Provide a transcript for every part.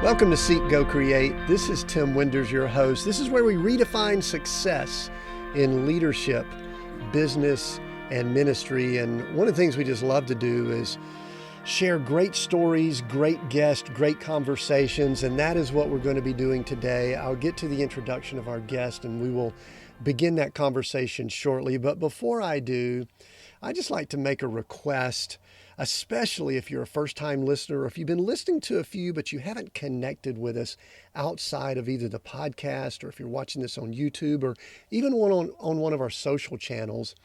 Welcome to Seek, Go, Create. This is Tim Winders, your host. This is where we redefine success in leadership, business, and ministry. And one of the things we just love to do is share great stories, great guests, great conversations, and that is what we're going to be doing today. I'll get to the introduction of our guest and we will begin that conversation shortly. But before I do, I just like to make a request, especially if you're a first-time listener or if you've been listening to a few but you haven't connected with us outside of either the podcast or if you're watching this on YouTube or even on one of our social channels.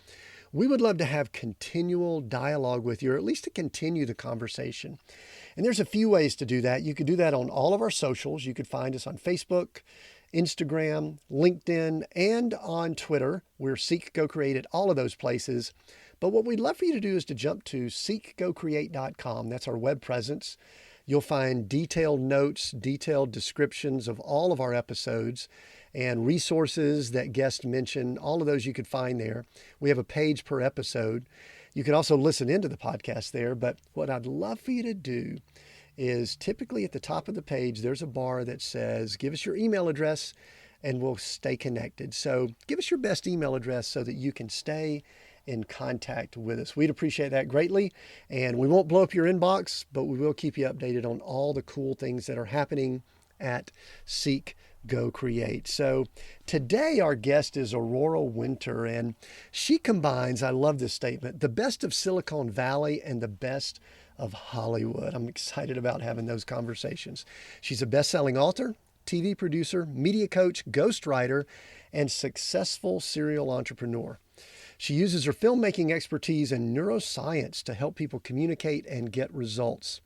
We would love to have continual dialogue with you, or at least to continue the conversation. And there's a few ways to do that. You could do that on all of our socials. You could find us on Facebook, Instagram, LinkedIn, and on Twitter. We're Seek, Go, Create at all of those places. But what we'd love for you to do is to jump to seekgocreate.com. That's our web presence. You'll find detailed notes, detailed descriptions of all of our episodes and resources that guests mention. All of those you could find there. We have a page per episode. You can also listen into the podcast there. But what I'd love for you to do is typically at the top of the page, there's a bar that says, give us your email address and we'll stay connected. So give us your best email address so that you can stay in contact with us. We'd appreciate that greatly. And we won't blow up your inbox, but we will keep you updated on all the cool things that are happening at Seek, Go, Create. So today our guest is Aurora Winter, and she combines, I love this statement, the best of Silicon Valley and the best of Hollywood. I'm excited about having those conversations. She's a best-selling author, TV producer, media coach, ghostwriter, and successful serial entrepreneur. She uses her filmmaking expertise and neuroscience to help people communicate and get results.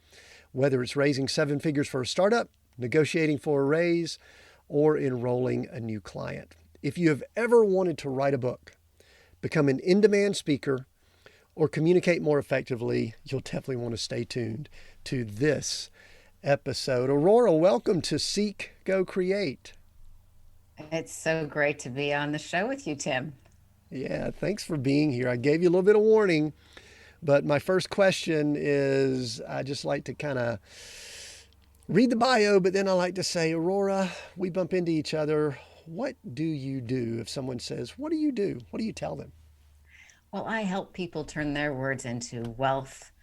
Whether it's raising 7 figures for a startup, negotiating for a raise, or enrolling a new client. If you have ever wanted to write a book, become an in-demand speaker, or communicate more effectively, you'll definitely want to stay tuned to this episode. Aurora, welcome to Seek, Go, Create. It's so great to be on the show with you, Tim. Yeah, thanks for being here. I gave you a little bit of warning, but my first question is I just like to kind of read the bio, but then I like to say, Aurora, we bump into each other. What do you do? If someone says, what do you do? What do you tell them? Well, I help people turn their words into wealth,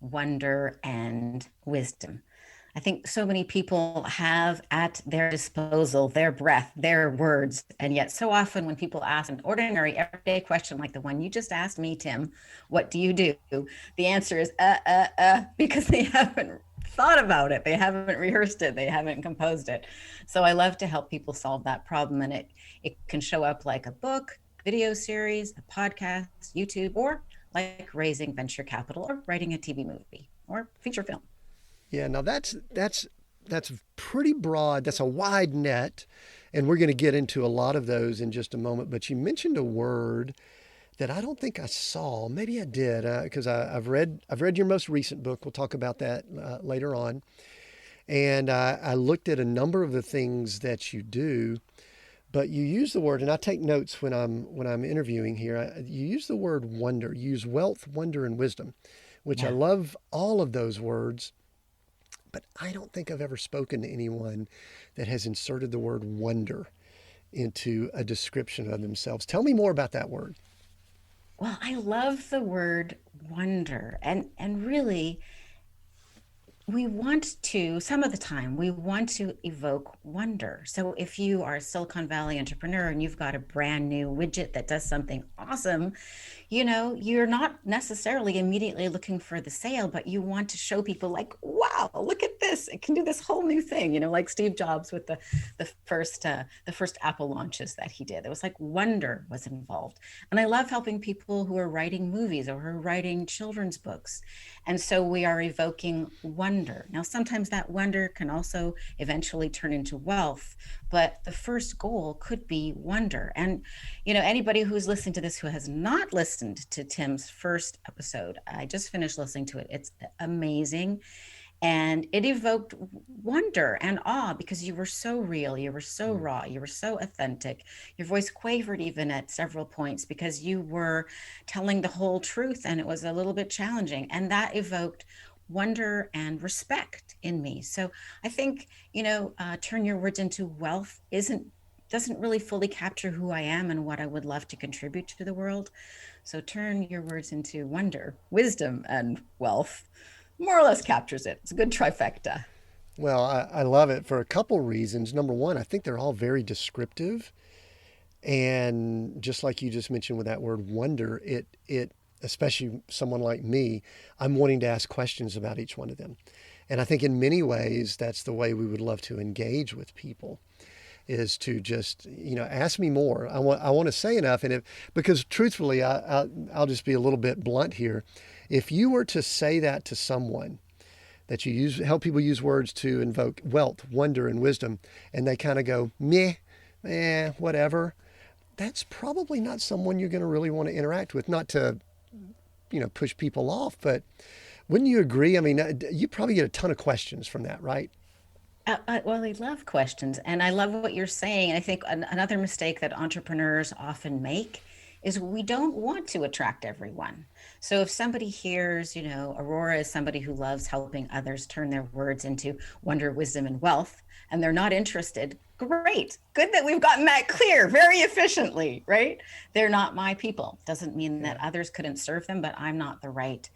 wonder, and wisdom. I think so many people have at their disposal their breath, their words. And yet so often when people ask an ordinary everyday question like the one you just asked me, Tim, what do you do? The answer is, because they haven't thought about it. They haven't rehearsed it. They haven't composed it. So I love to help people solve that problem. And it can show up like a book, video series, a podcast, YouTube, or like raising venture capital or writing a TV movie or feature film. Yeah, now that's pretty broad. That's a wide net, and we're going to get into a lot of those in just a moment. But you mentioned a word that I don't think I saw. Maybe I did, because I've read your most recent book. We'll talk about that later on. And I looked at a number of the things that you do, but you use the word, and I take notes when I'm interviewing here. You use the word wonder. You use wealth, wonder, and wisdom, which I love all of those words. But I don't think I've ever spoken to anyone that has inserted the word wonder into a description of themselves. Tell me more about that word. Well, I love the word wonder. And really, some of the time, we want to evoke wonder. So if you are a Silicon Valley entrepreneur and you've got a brand new widget that does something awesome, you're not necessarily immediately looking for the sale, but you want to show people like, wow, look at this. It can do this whole new thing, like Steve Jobs with the first Apple launches that he did. It was like wonder was involved. And I love helping people who are writing movies or who are writing children's books. And so we are evoking wonder. Now, sometimes that wonder can also eventually turn into wealth, but the first goal could be wonder. And, anybody who's listened to this who has not listened to Tim's first episode, I just finished listening to it. It's amazing. And it evoked wonder and awe because you were so real, you were so raw, you were so authentic. Your voice quavered even at several points because you were telling the whole truth and it was a little bit challenging. And that evoked wonder and respect in me. So I think, turn your words into wealth isn't doesn't really fully capture who I am and what I would love to contribute to the world. So turn your words into wonder, wisdom, and wealth more or less captures it. It's a good trifecta. Well, I love it for a couple reasons. Number one, I think they're all very descriptive. And just like you just mentioned with that word wonder, it especially someone like me, I'm wanting to ask questions about each one of them. And I think in many ways that's the way we would love to engage with people, is to just ask me more. I want to say enough, and if because truthfully, I'll just be a little bit blunt here. If you were to say that to someone, that you help people use words to invoke wealth, wonder, and wisdom, and they kind of go meh, whatever, that's probably not someone you're going to really want to interact with. Not to push people off, but wouldn't you agree? I mean, you probably get a ton of questions from that, right? Well, I love questions and I love what you're saying. I think another mistake that entrepreneurs often make is we don't want to attract everyone. So if somebody hears, Aurora is somebody who loves helping others turn their words into wonder, wisdom, and wealth, and they're not interested, great. Good that we've gotten that clear very efficiently, right? They're not my people. Doesn't mean that others couldn't serve them, but I'm not the right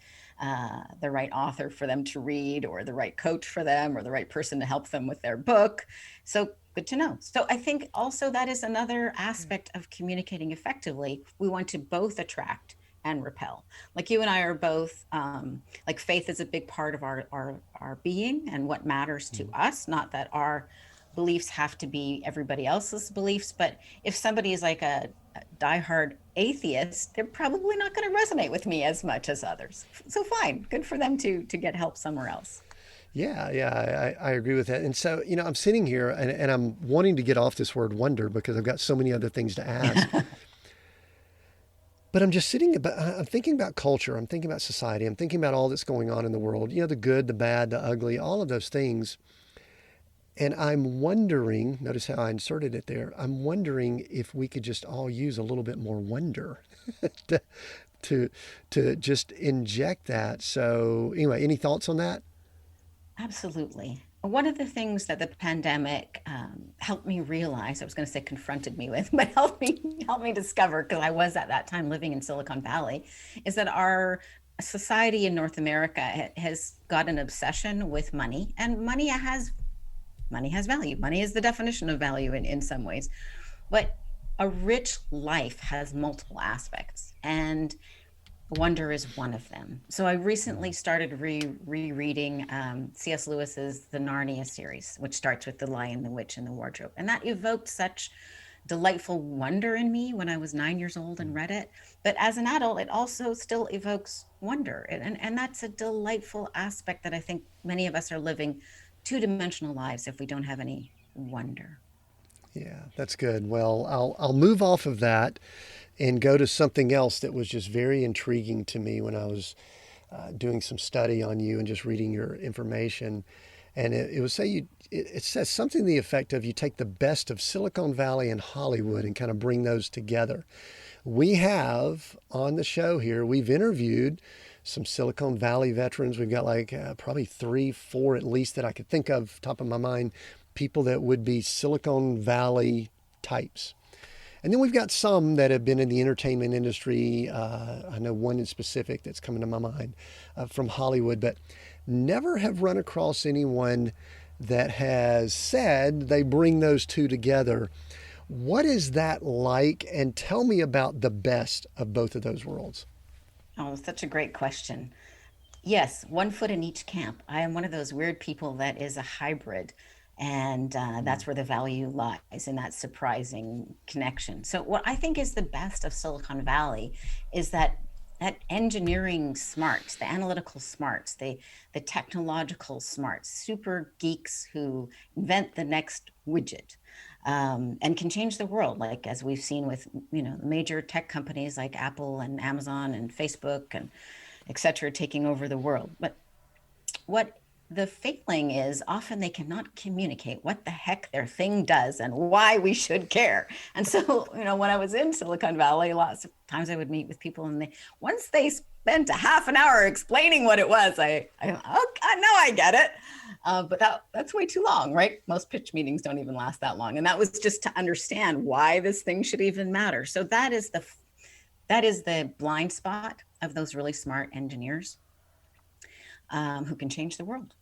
author for them to read, or the right coach for them, or the right person to help them with their book. So good to know. So I think also that is another aspect of communicating effectively. We want to both attract and repel. Like you and I are both, like faith is a big part of our being and what matters to us. Not that our beliefs have to be everybody else's beliefs, but if somebody is like a diehard atheist, they're probably not going to resonate with me as much as others. So fine, good for them to get help somewhere else. Yeah, I agree with that. And so, I'm sitting here and I'm wanting to get off this word wonder because I've got so many other things to ask. But I'm thinking about culture. I'm thinking about society. I'm thinking about all that's going on in the world, the good, the bad, the ugly, all of those things. And I'm wondering, notice how I inserted it there. I'm wondering if we could just all use a little bit more wonder to, to, to just inject that. So anyway, any thoughts on that? Absolutely. One of the things that the pandemic helped me realize, I was going to say confronted me with, but helped me discover, because I was at that time living in Silicon Valley, is that our society in North America has got an obsession with money, and money has value. Money is the definition of value in some ways, but a rich life has multiple aspects, and wonder is one of them. So I recently started rereading C.S. Lewis's The Narnia series, which starts with The Lion, the Witch, and the Wardrobe. And that evoked such delightful wonder in me when I was 9 years old and read it. But as an adult, it also still evokes wonder. And that's a delightful aspect that I think many of us are living two-dimensional lives if we don't have any wonder. Yeah, that's good. Well, I'll move off of that and go to something else that was just very intriguing to me when I was doing some study on you and just reading your information. And it was it says something to the effect of you take the best of Silicon Valley and Hollywood and kind of bring those together. We have on the show here, we've interviewed some Silicon Valley veterans. We've got like probably 3, 4 at least that I could think of top of my mind, people that would be Silicon Valley types. And then we've got some that have been in the entertainment industry. I know one in specific that's coming to my mind from Hollywood, but never have run across anyone that has said they bring those two together. What is that like? And tell me about the best of both of those worlds. Oh, such a great question. Yes, one foot in each camp. I am one of those weird people that is a hybrid. And that's where the value lies in that surprising connection. So, what I think is the best of Silicon Valley is that engineering smarts, the analytical smarts, the technological smarts, super geeks who invent the next widget and can change the world, like as we've seen with major tech companies like Apple and Amazon and Facebook and et cetera taking over the world. But what the failing is often they cannot communicate what the heck their thing does and why we should care. And so, when I was in Silicon Valley, lots of times I would meet with people, and once they spent a half an hour explaining what it was, I know I get it. But that's way too long, right? Most pitch meetings don't even last that long. And that was just to understand why this thing should even matter. So that is the blind spot of those really smart engineers who can change the world.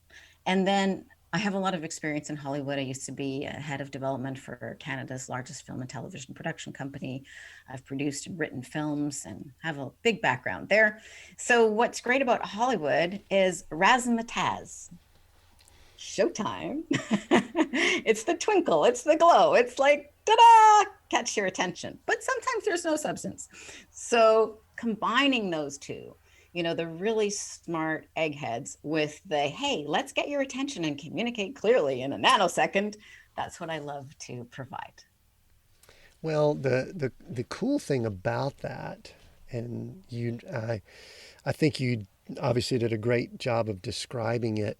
And then I have a lot of experience in Hollywood. I used to be a head of development for Canada's largest film and television production company. I've produced and written films and have a big background there. So what's great about Hollywood is razzmatazz. Showtime. It's the twinkle, it's the glow, it's like, ta-da, catch your attention. But sometimes there's no substance. So combining those two, the really smart eggheads with the, hey, let's get your attention and communicate clearly in a nanosecond. That's what I love to provide. Well, the cool thing about that, and I think you obviously did a great job of describing it,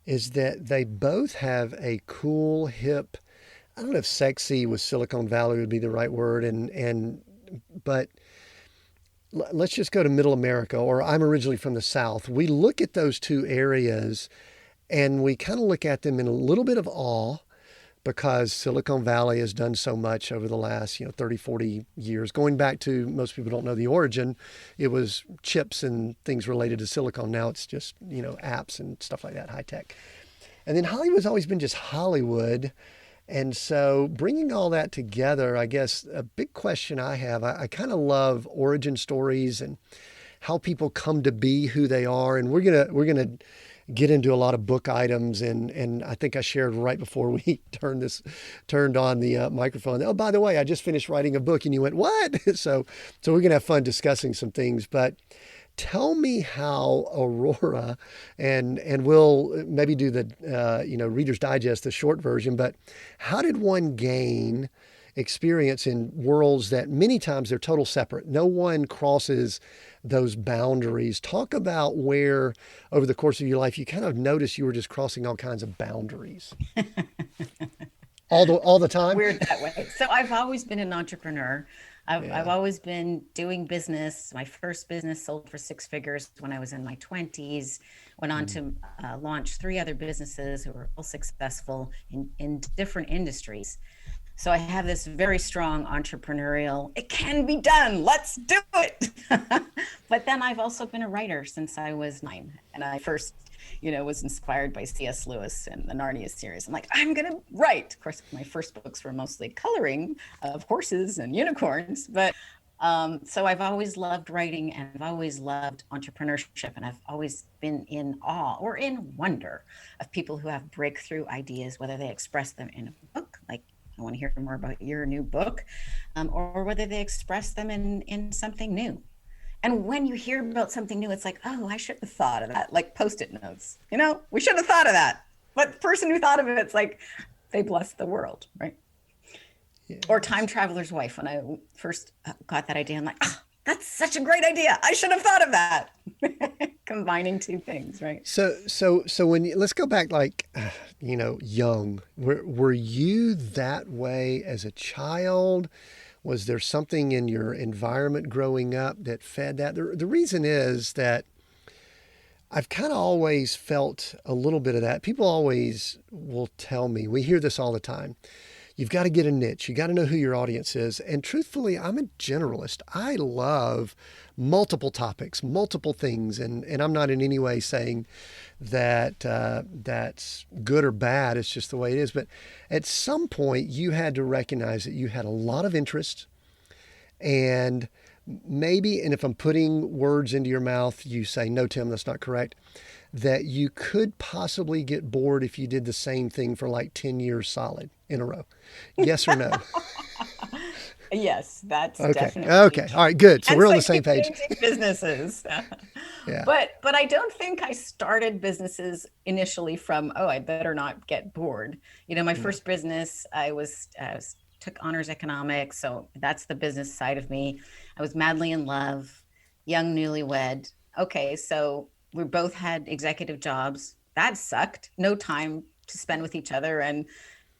is that they both have a cool, hip, I don't know if sexy with Silicon Valley would be the right word, but let's just go to Middle America, or I'm originally from the South. We look at those two areas and we kind of look at them in a little bit of awe because Silicon Valley has done so much over the last 30, 40 years. Going back to, most people don't know the origin, it was chips and things related to silicon. Now it's just, apps and stuff like that, high tech. And then Hollywood's always been just Hollywood. And so bringing all that together, I guess a big question I have, I kind of love origin stories and how people come to be who they are. And we're gonna get into a lot of book items. And I think I shared right before we turned on the microphone. Oh, by the way, I just finished writing a book. And you went, what? So we're gonna have fun discussing some things. But tell me how Aurora, and we'll maybe do the Reader's Digest, the short version, but how did one gain experience in worlds that many times they're total separate? No one crosses those boundaries. Talk about where over the course of your life you kind of noticed you were just crossing all kinds of boundaries. All the time? Weird that way. So I've always been an entrepreneur. I've always been doing business. My first business sold for six figures when I was in my 20s. Went on to launch three other businesses who were all successful in different industries. So I have this very strong entrepreneurial, it can be done, let's do it. But then I've also been a writer since I was 9. And I first was inspired by C.S. Lewis and the Narnia series. I'm like, I'm going to write. Of course, my first books were mostly coloring of horses and unicorns. But so I've always loved writing, and I've always loved entrepreneurship. And I've always been in awe or in wonder of people who have breakthrough ideas, whether they express them in a book, like I want to hear more about your new book, or whether they express them in something new. And when you hear about something new, it's like, oh, I should have thought of that, like Post-it notes. We should have thought of that. But the person who thought of it, it's like they blessed the world, right? Yeah. Or Time Traveler's Wife. When I first got that idea, I'm like, oh, that's such a great idea. I should have thought of that. Combining two things, right? So let's go back, like, young. Were you that way as a child? Was there something in your environment growing up that fed that? The reason is that I've kind of always felt a little bit of that. People always will tell me, we hear this all the time, you've got to get a niche. You got to know who your audience is. And truthfully, I'm a generalist. I love multiple topics, multiple things. And I'm not in any way saying that that's good or bad. It's just the way it is. But at some point, you had to recognize that you had a lot of interest. And maybe, and if I'm putting words into your mouth, you say, no, Tim, that's not correct, that you could possibly get bored if you did the same thing for like 10 years solid in a row. Yes or no? Yes, that's okay. Definitely okay. All right, good. So and we're on the same page. Businesses. Yeah. But I don't think I started businesses initially from, oh, I better not get bored. My first business, I took honors economics. So that's the business side of me. I was madly in love, young, newlywed. Okay. So we both had executive jobs. that sucked. No time to spend with each other, and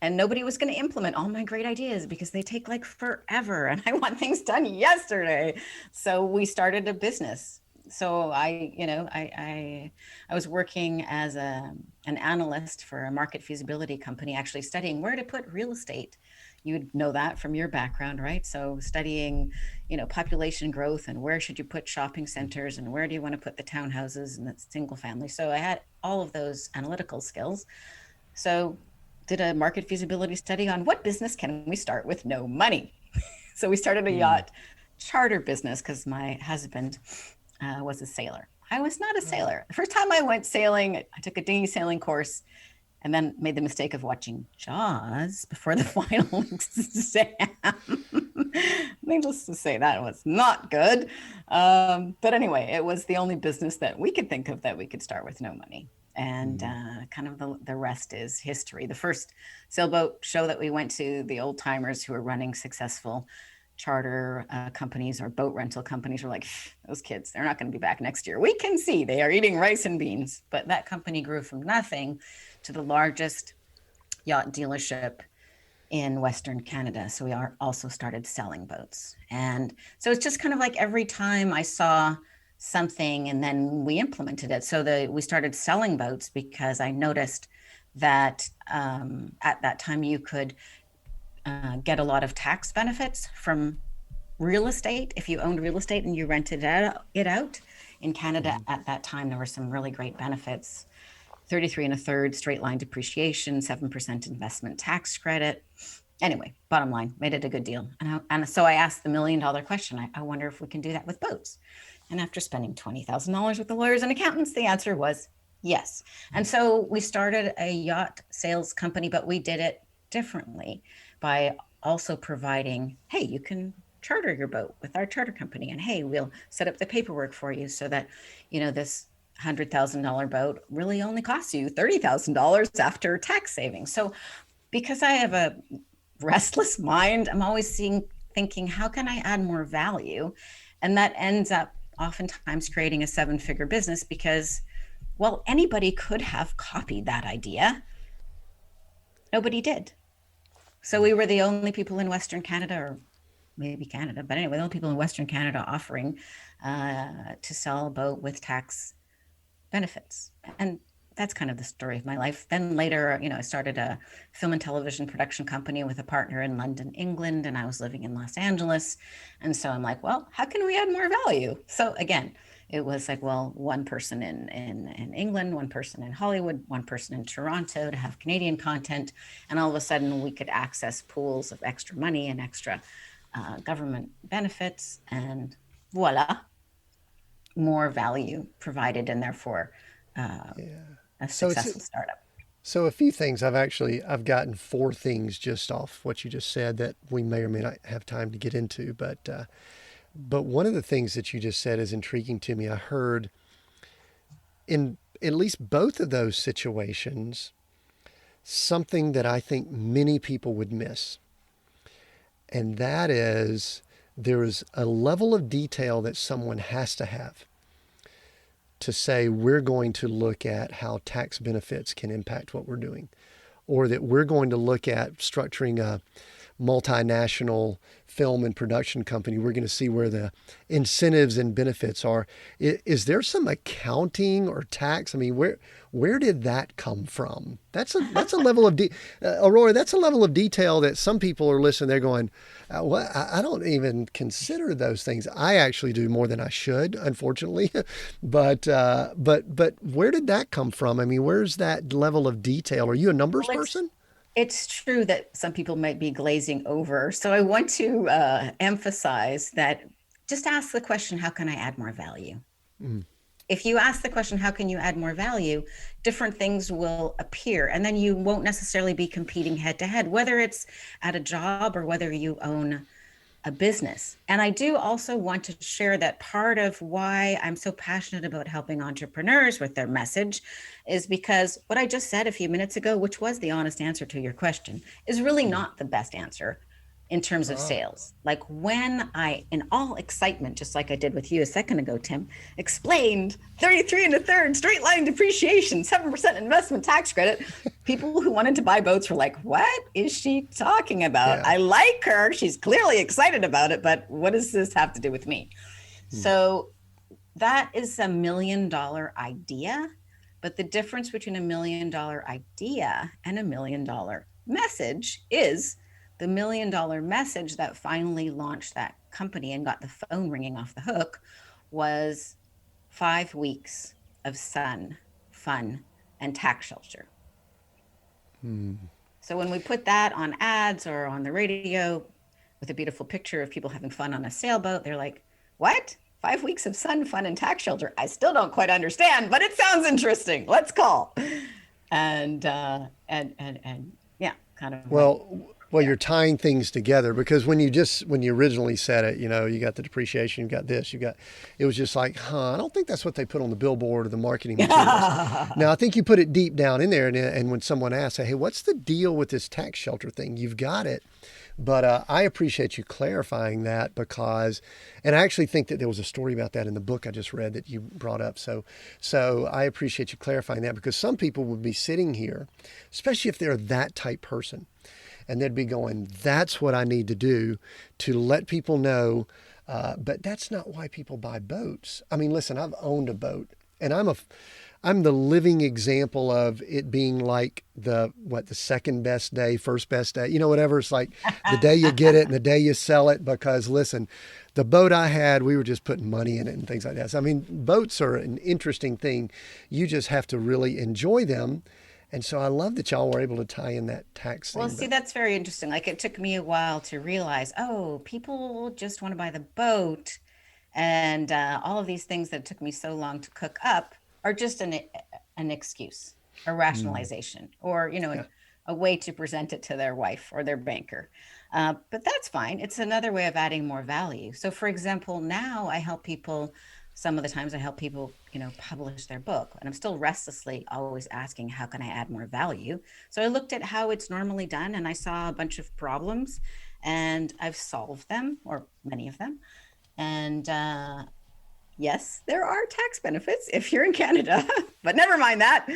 nobody was going to implement all my great ideas because they take like forever and I want things done yesterday. So we started a business. So I was working as an analyst for a market feasibility company, actually studying where to put real estate. You'd know that from your background, right? So studying, population growth and where should you put shopping centers and where do you want to put the townhouses and the single family. So I had all of those analytical skills. So did a market feasibility study on what business can we start with no money. So we started a yacht charter business because my husband was a sailor. I was not a sailor. The first time I went sailing, I took a dinghy sailing course and then made the mistake of watching Jaws before the final exam. Needless to say, that was not good. But anyway, it was the only business that we could think of that we could start with no money. And kind of the rest is history. The first sailboat show that we went to, the old timers who were running successful charter companies or boat rental companies were like, those kids, they're not going to be back next year. We can see they are eating rice and beans. But that company grew from nothing to the largest yacht dealership in Western Canada. So we also started selling boats. And so it's just kind of like every time I saw something and then we implemented it. So we started selling boats because I noticed that at that time you could get a lot of tax benefits from real estate if you owned real estate and you rented it out. In Canada at that time, there were some really great benefits. 33 1/3 straight line depreciation, 7% investment tax credit. Anyway, bottom line, made it a good deal. And so I asked the $1 million question, I wonder if we can do that with boats. And after spending $20,000 with the lawyers and accountants, the answer was yes. And so we started a yacht sales company, but we did it differently by also providing, hey, you can charter your boat with our charter company. And hey, we'll set up the paperwork for you so that, this $100,000 boat really only costs you $30,000 after tax savings. So because I have a restless mind, I'm always thinking, how can I add more value? And that ends up oftentimes creating a 7-figure business because, well, anybody could have copied that idea. Nobody did. So we were the only people in Western Canada, or maybe Canada, but anyway, the only people in Western Canada offering to sell a boat with tax benefits. And that's kind of the story of my life. Then later, I started a film and television production company with a partner in London, England, and I was living in Los Angeles. And so I'm like, well, how can we add more value? So again, it was like, well, one person in England, one person in Hollywood, one person in Toronto to have Canadian content. And all of a sudden we could access pools of extra money and extra government benefits, and voila, more value provided, and therefore a successful startup. So a few things I've gotten 4 things just off what you just said that we may or may not have time to get into, but one of the things that you just said is intriguing to me. I heard in at least both of those situations something that I think many people would miss, and that is there is a level of detail that someone has to have to say we're going to look at how tax benefits can impact what we're doing, or that we're going to look at structuring a multinational film and production company. We're going to see where the incentives and benefits are. Is there some accounting or tax? I mean, where did that come from? That's a level of Aurora. That's a level of detail that some people are listening. They're going, "What? I don't even consider those things. I actually do more than I should, unfortunately." But where did that come from? I mean, where's that level of detail? Are you a numbers person? It's true that some people might be glazing over. So I want to emphasize that just ask the question, how can I add more value? If you ask the question, how can you add more value, different things will appear. And then you won't necessarily be competing head to head, whether it's at a job or whether you own a business. And I do also want to share that part of why I'm so passionate about helping entrepreneurs with their message is because what I just said a few minutes ago, which was the honest answer to your question, is really not the best answer. in terms of Ah, sales. Like when I, in all excitement, just like I did with you a second ago, Tim, explained 33 and a third straight line depreciation, 7% investment tax credit, people who wanted to buy boats were like, what is she talking about? yeah. I like her. She's clearly excited about it, but what does this have to do with me? Hmm. So that is $1 million idea. But the difference between $1 million idea and $1 million message is the $1 million message that finally launched that company and got the phone ringing off the hook was 5 weeks of sun, fun, and tax shelter. Hmm. So when we put that on ads or on the radio with a beautiful picture of people having fun on a sailboat, they're like, what? 5 weeks of sun, fun, and tax shelter. I still don't quite understand, but it sounds interesting. Let's call. And yeah, kind of went Well, there. you're tying things together because when you originally said it, you got the depreciation, you got this, it was just like, I don't think that's what they put on the billboard or the marketing materials. Now, I think you put it deep down in there, and when someone asks, hey, what's the deal with this tax shelter thing? You've got it. But I appreciate you clarifying that because, and I actually think that there was a story about that in the book I just read that you brought up. So I appreciate you clarifying that because some people would be sitting here, especially if they're that type person, and they'd be going, that's what I need to do to let people know. But that's not why people buy boats. I mean, listen, I've owned a boat and I'm the living example of it being like the second best day, first best day, whatever. It's like the day you get it and the day you sell it, because listen, the boat I had, we were just putting money in it and things like that. So, I mean, boats are an interesting thing. You just have to really enjoy them. And so I love that y'all were able to tie in that tax Well, thing, see, but that's very interesting. Like it took me a while to realize, oh, people just want to buy the boat, and all of these things that took me so long to cook up are just an excuse, a mm, rationalization, or yeah, a way to present it to their wife or their banker. But that's fine. It's another way of adding more value. So, for example, now I help people. Some of the times I help people, publish their book, and I'm still restlessly always asking, how can I add more value? So I looked at how it's normally done, and I saw a bunch of problems, and I've solved them, or many of them. And yes, there are tax benefits if you're in Canada, but never mind that.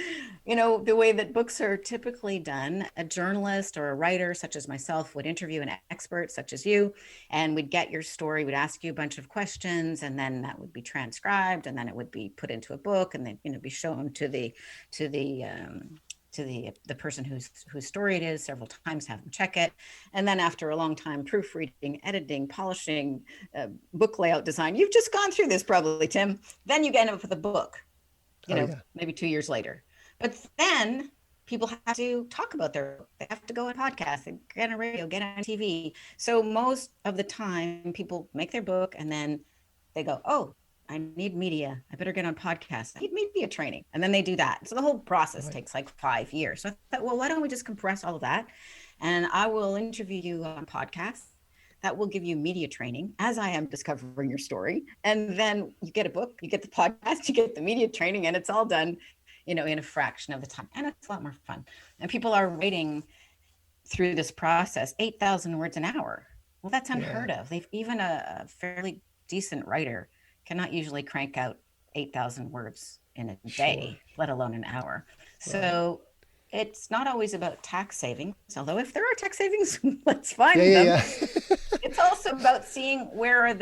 The way that books are typically done, a journalist or a writer, such as myself, would interview an expert, such as you, and we'd get your story, we'd ask you a bunch of questions, and then that would be transcribed, and then it would be put into a book, and then, be shown to the person whose story it is several times, have them check it, and then after a long time proofreading, editing, polishing, book layout design, you've just gone through this probably, Tim, then you end up with a book, oh yeah, maybe 2 years later. But then people have to talk about their book. They have to go on podcasts and get on radio, get on TV. So most of the time people make their book and then they go, oh, I need media. I better get on podcasts. I need media training. And then they do that. So the whole process right. takes like 5 years. So I thought, well, why don't we just compress all of that? And I will interview you on podcasts that will give you media training as I am discovering your story. And then you get a book, you get the podcast, you get the media training, and it's all done, in a fraction of the time. And it's a lot more fun. And people are writing through this process 8,000 words an hour. Well, that's Yeah, unheard of. They've even a fairly decent writer cannot usually crank out 8,000 words in a sure. day, let alone an hour. Right. So it's not always about tax savings, although if there are tax savings, let's Yeah, find them. yeah, yeah. It's also about seeing what are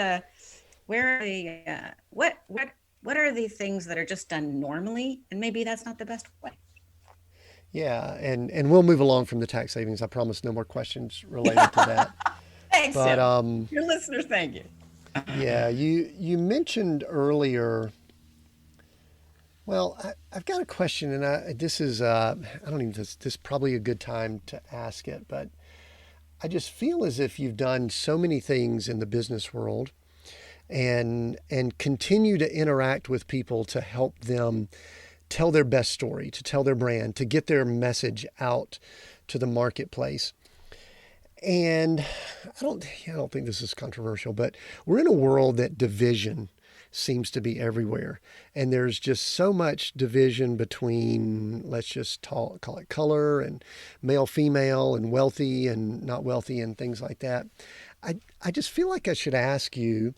the things that are just done normally, and maybe that's not the best way. Yeah, and we'll move along from the tax savings. I promise no more questions related to that. Thanks, But Tim. Your listeners, thank you. yeah, you mentioned earlier. Well, I've got a question, and this is I don't even this is probably a good time to ask it, but I just feel as if you've done so many things in the business world and continue to interact with people to help them tell their best story, to tell their brand, to get their message out to the marketplace. And I don't think this is controversial, but we're in a world that division seems to be everywhere. And there's just so much division between, let's just call it color and male, female, and wealthy and not wealthy and things like that. I just feel like I should ask you,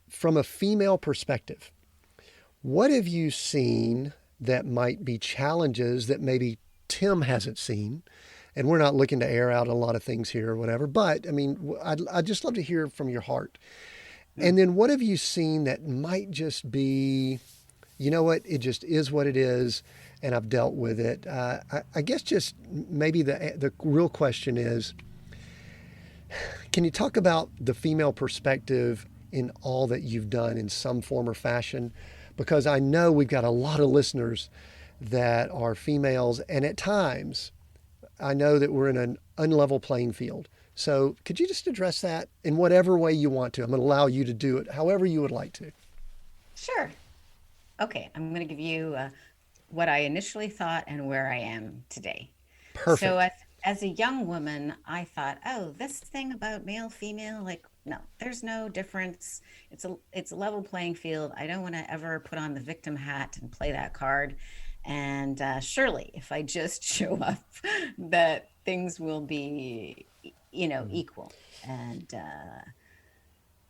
from a female perspective, what have you seen that might be challenges that maybe Tim hasn't seen? And we're not looking to air out a lot of things here or whatever, but I mean, I'd just love to hear from your heart. And then what have you seen that might just be, you know what, it just is what it is, and I've dealt with it. I guess just maybe the real question is, can you talk about the female perspective in all that you've done in some form or fashion? Because I know we've got a lot of listeners that are females, and at times I know that we're in an unlevel playing field. So could you just address that in whatever way you want to? I'm going to allow you to do it however you would like to. Sure. Okay, I'm going to give you what I initially thought and where I am today. So Perfect. as a young woman, I thought, oh, this thing about male, female, like, no, there's no difference. It's a level playing field. I don't want to ever put on the victim hat and play that card. And surely, if I just show up, that things will be, equal. And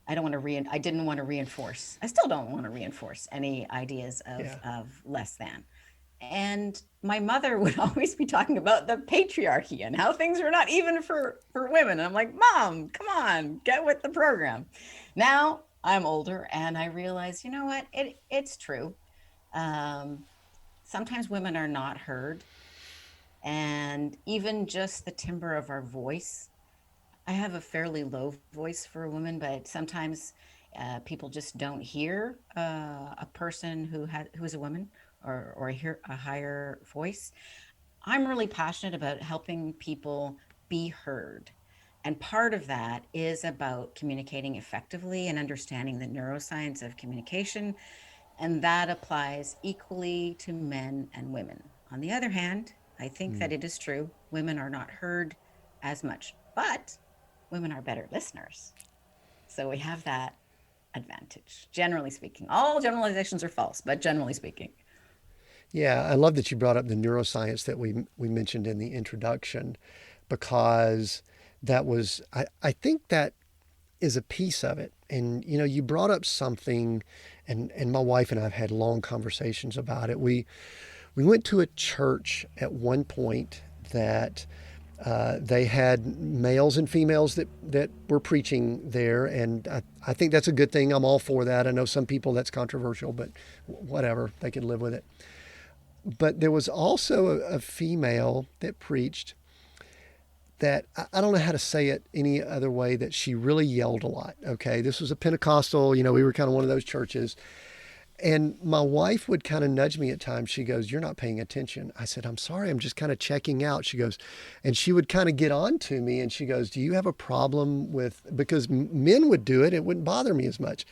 I don't want to I didn't want to reinforce. I still don't want to reinforce any ideas Yeah. of less than. And my mother would always be talking about the patriarchy and how things are not even for women. And I'm like, Mom, come on, get with the program. Now I'm older and I realize, you know what, it's true. Sometimes women are not heard. And even just the timbre of our voice, I have a fairly low voice for a woman, but sometimes people just don't hear a person who is a woman or hear a higher voice. I'm really passionate about helping people be heard. And part of that is about communicating effectively and understanding the neuroscience of communication. And that applies equally to men and women. On the other hand, I think that it is true, women are not heard as much, but women are better listeners. So we have that advantage, generally speaking. All generalizations are false, but generally speaking. Yeah, I love that you brought up the neuroscience that we mentioned in the introduction, because that was I think that is a piece of it. And you brought up something, and my wife and I have had long conversations about it. We went to a church at one point that they had males and females that were preaching there, and I think that's a good thing. I'm all for that. I know some people that's controversial, but whatever, they can live with it. But there was also a female that preached that I don't know how to say it any other way, that she really yelled a lot. Okay, this was a Pentecostal, we were kind of one of those churches. And my wife would kind of nudge me at times. She goes, "You're not paying attention." I said, "I'm sorry, I'm just kind of checking out." She goes, and she would kind of get on to me and she goes, "Do you have a problem with," because men would do it, it wouldn't bother me as much.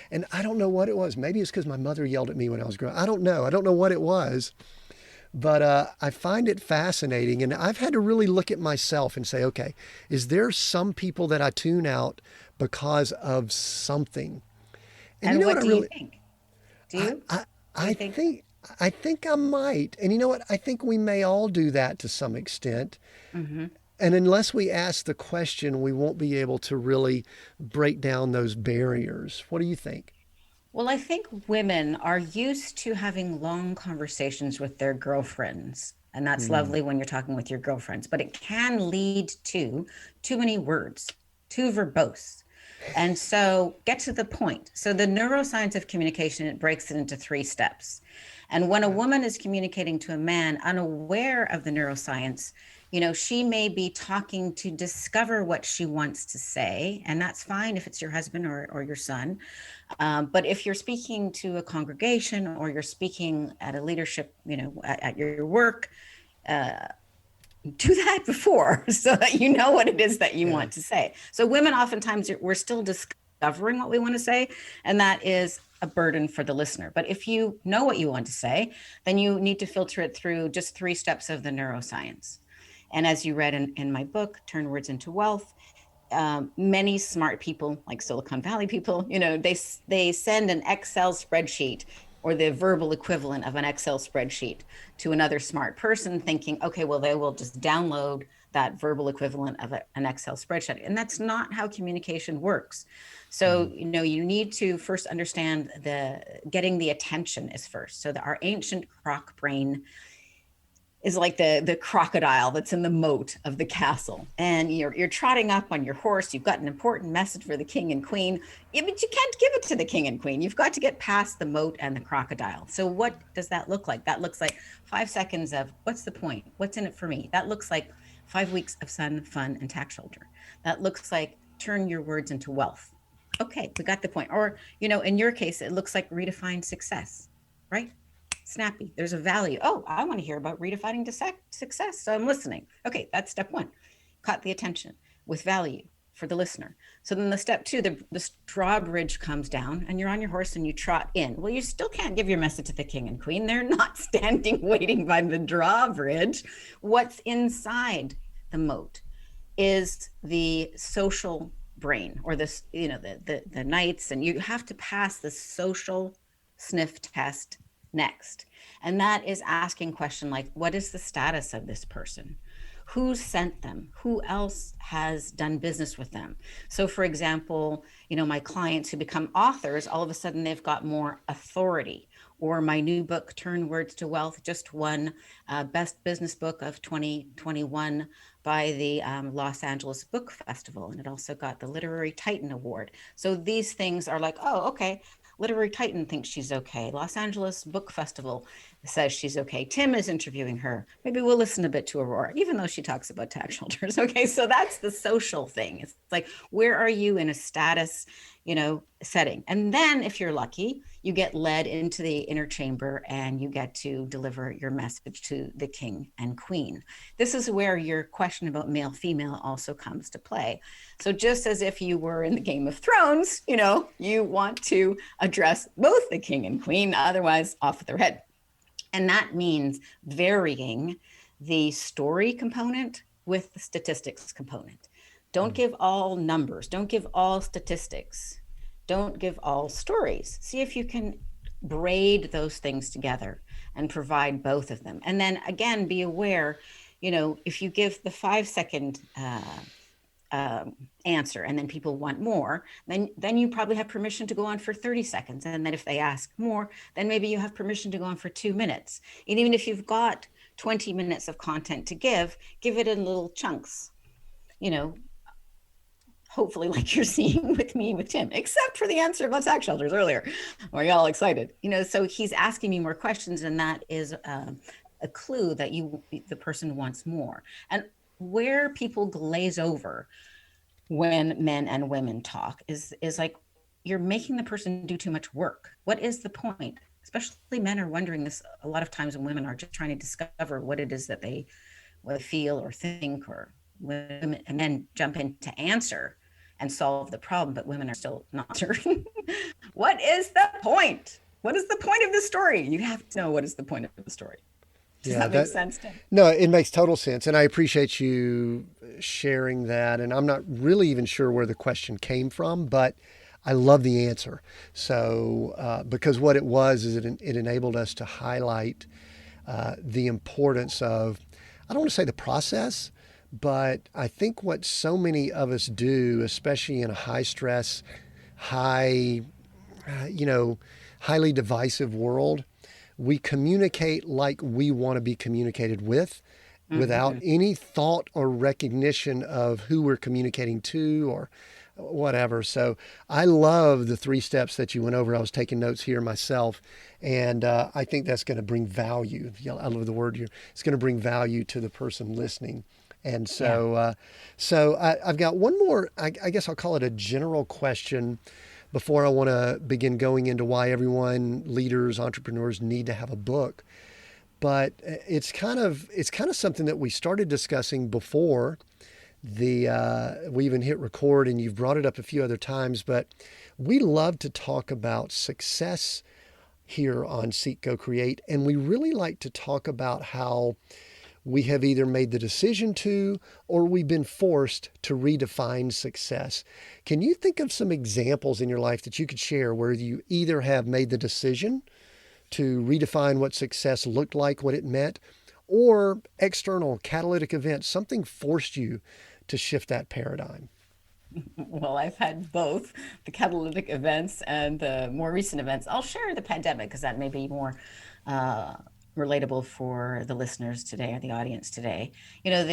And I don't know what it was. Maybe it's because my mother yelled at me when I was growing up. I don't know. I don't know what it was. But I find it fascinating. And I've had to really look at myself and say, okay, is there some people that I tune out because of something? And you And know what what I do you really, think? Do I, you? I, Do you I think? think, I think I might. And you know what? I think we may all do that to some extent. Hmm. And unless we ask the question, we won't be able to really break down those barriers. What do you think? Well, I think women are used to having long conversations with their girlfriends. And that's Hmm. lovely when you're talking with your girlfriends, but it can lead to too many words, too verbose. And so get to the point. So the neuroscience of communication, it breaks it into three steps. And when a Okay. woman is communicating to a man unaware of the neuroscience, she may be talking to discover what she wants to say. And that's fine if it's your husband or your son. But if you're speaking to a congregation or you're speaking at a leadership, at your work, uh, do that before so that you know what it is that you Yeah. want to say. So women oftentimes we're still discovering what we want to say, and that is a burden for the listener. But if you know what you want to say, then you need to filter it through just three steps of the neuroscience. And as you read in my book, Turn Words into Wealth, many smart people, like Silicon Valley people, they send an Excel spreadsheet or the verbal equivalent of an Excel spreadsheet to another smart person, thinking, okay, well, they will just download that verbal equivalent of an Excel spreadsheet. And that's not how communication works. So, you need to first understand getting the attention is first. So that our ancient croc brain is like the crocodile that's in the moat of the castle, and you're trotting up on your horse. You've got an important message for the king and queen, but you can't give it to the king and queen. You've got to get past the moat and the crocodile. So what does that look like? That looks like 5 seconds of what's the point? What's in it for me? That looks like 5 weeks of sun, fun, and tax shelter. That looks like turn your words into wealth. Okay, we got the point. Or, in your case, it looks like redefine success, right? Snappy. There's a value. Oh, I want to hear about redefining success. So I'm listening. Okay, that's step 1. Caught the attention with value for the listener. So then the step 2, the drawbridge comes down and you're on your horse and you trot in. Well, you still can't give your message to the king and queen. They're not standing waiting by the drawbridge. What's inside the moat is the social brain, or this, the knights, and you have to pass the social sniff test next. And that is asking question like, what is the status of this person? Who sent them? Who else has done business with them? So for example, my clients who become authors, all of a sudden they've got more authority. Or my new book, Turn Words to Wealth, just won Best Business Book of 2021 by the Los Angeles Book Festival. And it also got the Literary Titan Award. So these things are like, oh, okay. Literary Titan thinks she's okay. Los Angeles Book Festival says she's okay. Tim is interviewing her. Maybe we'll listen a bit to Aurora, even though she talks about tax shelters. Okay, so that's the social thing. It's like, where are you in a status, setting? And then if you're lucky, you get led into the inner chamber and you get to deliver your message to the king and queen. This is where your question about male, female also comes to play. So just as if you were in the Game of Thrones, you want to address both the king and queen, otherwise off with their head. And that means varying the story component with the statistics component. Don't give all numbers. Don't give all statistics. Don't give all stories. See if you can braid those things together and provide both of them. And then again, be aware, if you give the 5-second answer and then people want more, then you probably have permission to go on for 30 seconds. And then if they ask more, then maybe you have permission to go on for 2 minutes. And even if you've got 20 minutes of content to give it in little chunks, hopefully like you're seeing with me with Tim, except for the answer about tax shelters earlier, where you're all excited. So he's asking me more questions, and that is a clue that the person wants more. And where people glaze over when men and women talk is like, you're making the person do too much work. What is the point? Especially men are wondering this a lot of times when women are just trying to discover what it is that they feel or think, or women, and then jump in to answer and solve the problem, but women are still not certain. What is the point? What is the point of the story? You have to know what is the point of the story. Does that make sense, Tim? No, it makes total sense. And I appreciate you sharing that. And I'm not really even sure where the question came from, but I love the answer. So, because what it was is it enabled us to highlight the importance of, I don't want to say the process, but I think what so many of us do, especially in a high stress, highly divisive world, we communicate like we want to be communicated with, without any thought or recognition of who we're communicating to or whatever. So I love the 3 steps that you went over. I was taking notes here myself, and I think that's going to bring value. I love the word here. It's going to bring value to the person listening. And so, I've got one more, I guess I'll call it a general question before I want to begin going into why everyone, leaders, entrepreneurs, need to have a book. But it's kind of something that we started discussing before we even hit record, and you've brought it up a few other times. But we love to talk about success here on Seek, Go, Create, and we really like to talk about how We have either made the decision to, or we've been forced to redefine success. Can you think of some examples in your life that you could share where you either have made the decision to redefine what success looked like, what it meant, or external catalytic events, something forced you to shift that paradigm? Well, I've had both the catalytic events and the more recent events. I'll share the pandemic because that may be more uh, relatable for the listeners today or the audience today. You know,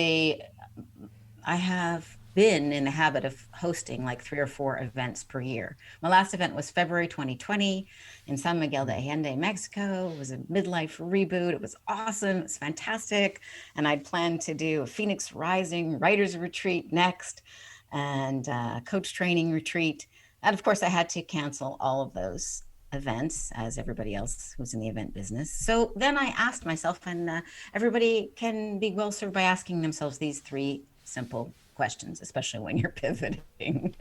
I have been in the habit of hosting like 3 or 4 events per year. My last event was February 2020 in San Miguel de Allende, Mexico. It was a midlife reboot. It was awesome. It was fantastic. And I'd planned to do a Phoenix Rising writers retreat next and coach training retreat. And of course, I had to cancel all of those events as everybody else who's in the event business. So then I asked myself, and everybody can be well served by asking themselves these 3 simple questions, especially when you're pivoting.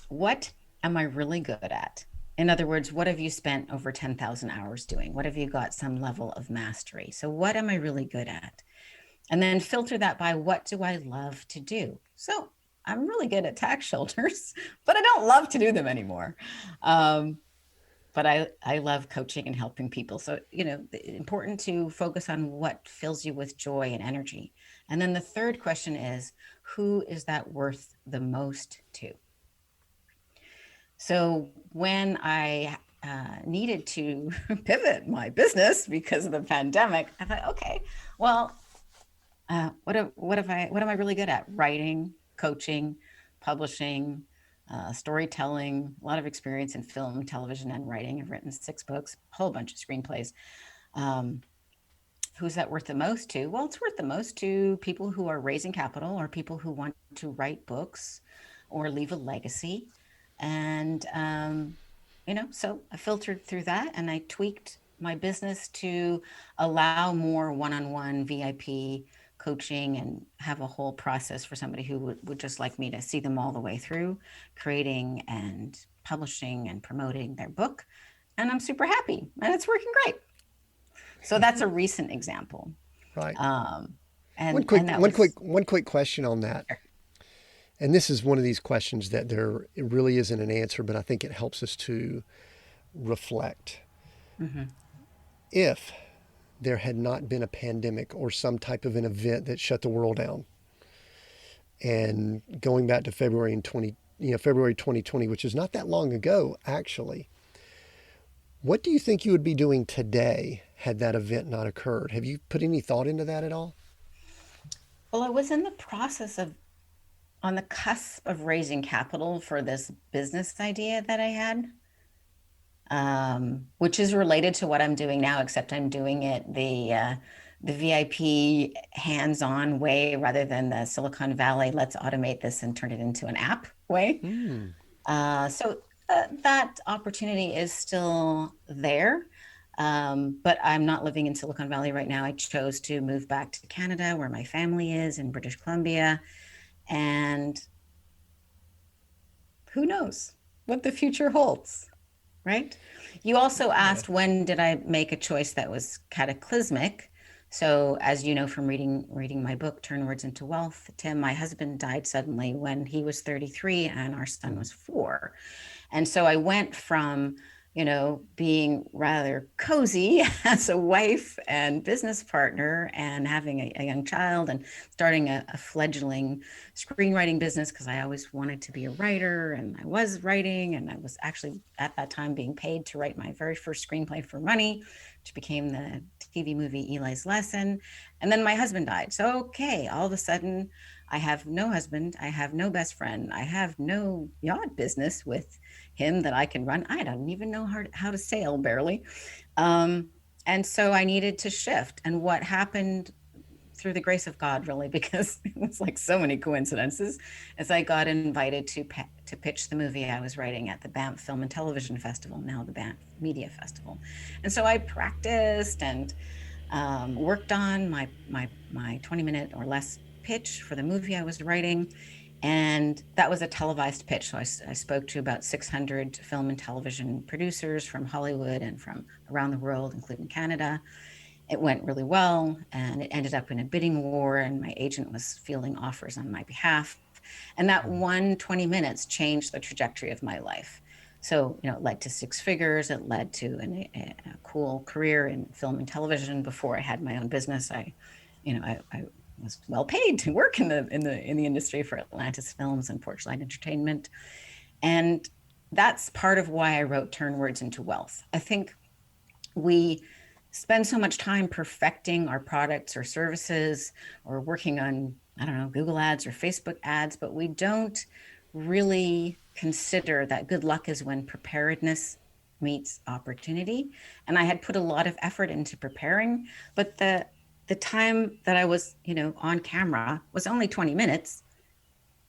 What am I really good at? In other words, what have you spent over 10,000 hours doing? What have you got some level of mastery? So what am I really good at? And then filter that by what do I love to do? So I'm really good at tax shelters, but I don't love to do them anymore. But I love coaching and helping people. So, you know, important to focus on what fills you with joy and energy. And then the third question is, who is that worth the most to? So when I needed to pivot my business because of the pandemic, I thought, okay, well, what am I really good at? Writing, coaching, publishing, storytelling, a lot of experience in film, television, and writing. I've written 6 books, a whole bunch of screenplays. Who's that worth the most to? Well, it's worth the most to people who are raising capital or people who want to write books or leave a legacy. And, so I filtered through that and I tweaked my business to allow more one-on-one VIP coaching and have a whole process for somebody who would just like me to see them all the way through creating and publishing and promoting their book. And I'm super happy and it's working great. So that's a recent example. Right. And one quick question on that. And this is one of these questions that it really isn't an answer, but I think it helps us to reflect. Mm-hmm. If there had not been a pandemic or some type of an event that shut the world down, and going back to February 2020, which is not that long ago, actually, what do you think you would be doing today had that event not occurred? Have you put any thought into that at all? Well, I was in the process of on the cusp of raising capital for this business idea that I had, which is related to what I'm doing now, except I'm doing it the VIP hands-on way rather than the Silicon Valley, let's automate this and turn it into an app way. So that opportunity is still there. But I'm not living in Silicon Valley right now. I chose to move back to Canada where my family is in British Columbia. And who knows what the future holds, right? You also asked, when did I make a choice that was cataclysmic? So as you know from reading my book, Turn Words into Wealth, Tim, my husband died suddenly when he was 33 and our son was 4. And so I went from being rather cozy as a wife and business partner and having a young child and starting a fledgling screenwriting business because I always wanted to be a writer and I was writing and I was actually at that time being paid to write my very first screenplay for money, which became the TV movie Eli's Lesson. And then my husband died. So, okay, all of a sudden I have no husband, I have no best friend, I have no yacht business with him that I can run. I don't even know how to sail barely. And so I needed to shift. And what happened through the grace of God, really, because it was like so many coincidences, is I got invited to pitch the movie I was writing at the Banff Film and Television Festival, now the Banff Media Festival. And so I practiced and worked on my 20-minute or less pitch for the movie I was writing. And that was a televised pitch. So I spoke to about 600 film and television producers from Hollywood and from around the world, including Canada. It went really well, and it ended up in a bidding war, and my agent was fielding offers on my behalf. And that 20 minutes changed the trajectory of my life. So, it led to six figures. It led to a cool career in film and television. Before I had my own business, I was well paid to work in the industry for Atlantis Films and Porchlight Entertainment. And that's part of why I wrote Turn Words into Wealth. I think we spend so much time perfecting our products or services or working on, I don't know, Google ads or Facebook ads, but we don't really consider that good luck is when preparedness meets opportunity. And I had put a lot of effort into preparing, but the time that I was, on camera was only 20 minutes,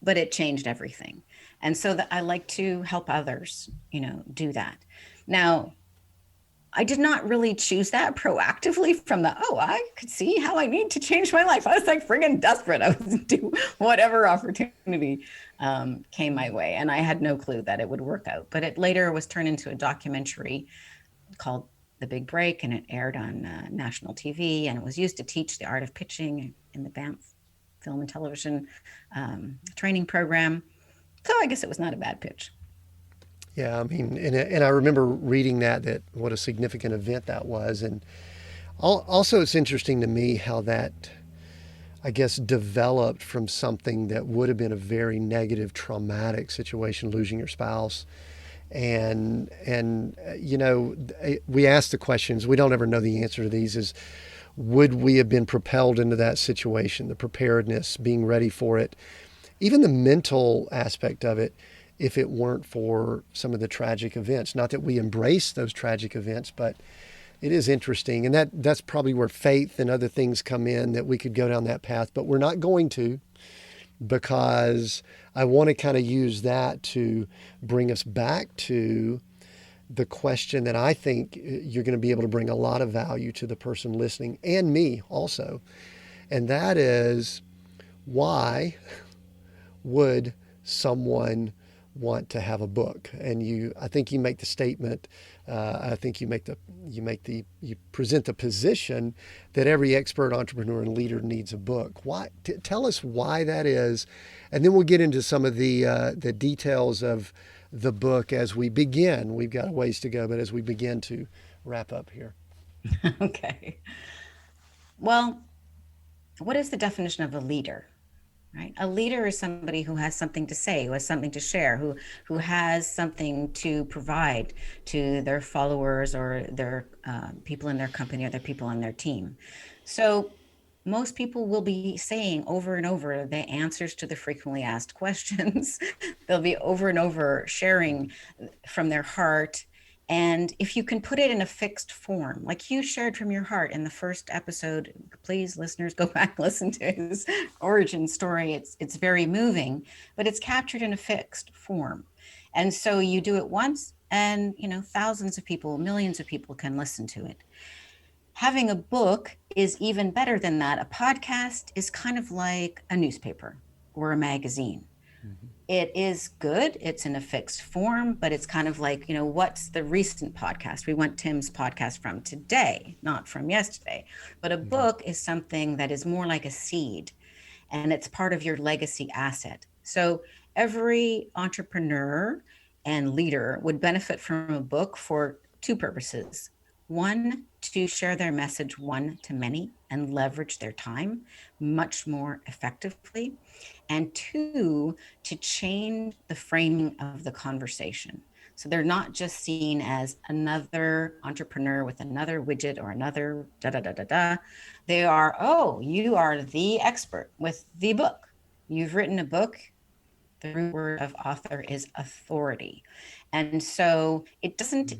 but it changed everything. And so that I like to help others, do that. Now, I did not really choose that proactively from I could see how I need to change my life. I was like friggin' desperate. I was do whatever opportunity came my way. And I had no clue that it would work out. But it later was turned into a documentary called The Big Break, and it aired on national TV. And it was used to teach the art of pitching in the Banff Film and Television training program. So I guess it was not a bad pitch. Yeah, I mean, and I remember reading that what a significant event that was. And also it's interesting to me how that, I guess, developed from something that would have been a very negative, traumatic situation, losing your spouse. And we ask the questions, we don't ever know the answer to these, is would we have been propelled into that situation, the preparedness, being ready for it, even the mental aspect of it, if it weren't for some of the tragic events. Not that we embrace those tragic events, but it is interesting. And that's probably where faith and other things come in, that we could go down that path, but we're not going to, because I want to kind of use that to bring us back to the question that I think you're going to be able to bring a lot of value to the person listening and me also. And that is, why would someone want to have a book? And I think you make the statement, I think you present the position that every expert entrepreneur and leader needs a book. Why? Tell us why that is, and then we'll get into some of the details of the book as we begin. We've got a ways to go, but as we begin to wrap up here. Okay. Well, what is the definition of a leader? Right? A leader is somebody who has something to say, who has something to share, who has something to provide to their followers or their people in their company or their people on their team. So most people will be saying over and over the answers to the frequently asked questions. They'll be over and over sharing from their heart. And if you can put it in a fixed form, like you shared from your heart in the first episode, please, listeners, go back and listen to his origin story. It's very moving, but it's captured in a fixed form. And so you do it once, and thousands of people, millions of people can listen to it. Having a book is even better than that. A podcast is kind of like a newspaper or a magazine. Mm-hmm. It is good. It's in a fixed form, but it's kind of like, what's the recent podcast? We want Tim's podcast from today, not from yesterday. But a book is something that is more like a seed, and it's part of your legacy asset. So every entrepreneur and leader would benefit from a book for two purposes. One, to share their message one to many and leverage their time much more effectively. And two, to change the framing of the conversation. So they're not just seen as another entrepreneur with another widget or another da-da-da-da-da. They are, oh, you are the expert with the book. You've written a book. The root word of author is authority. And so it doesn't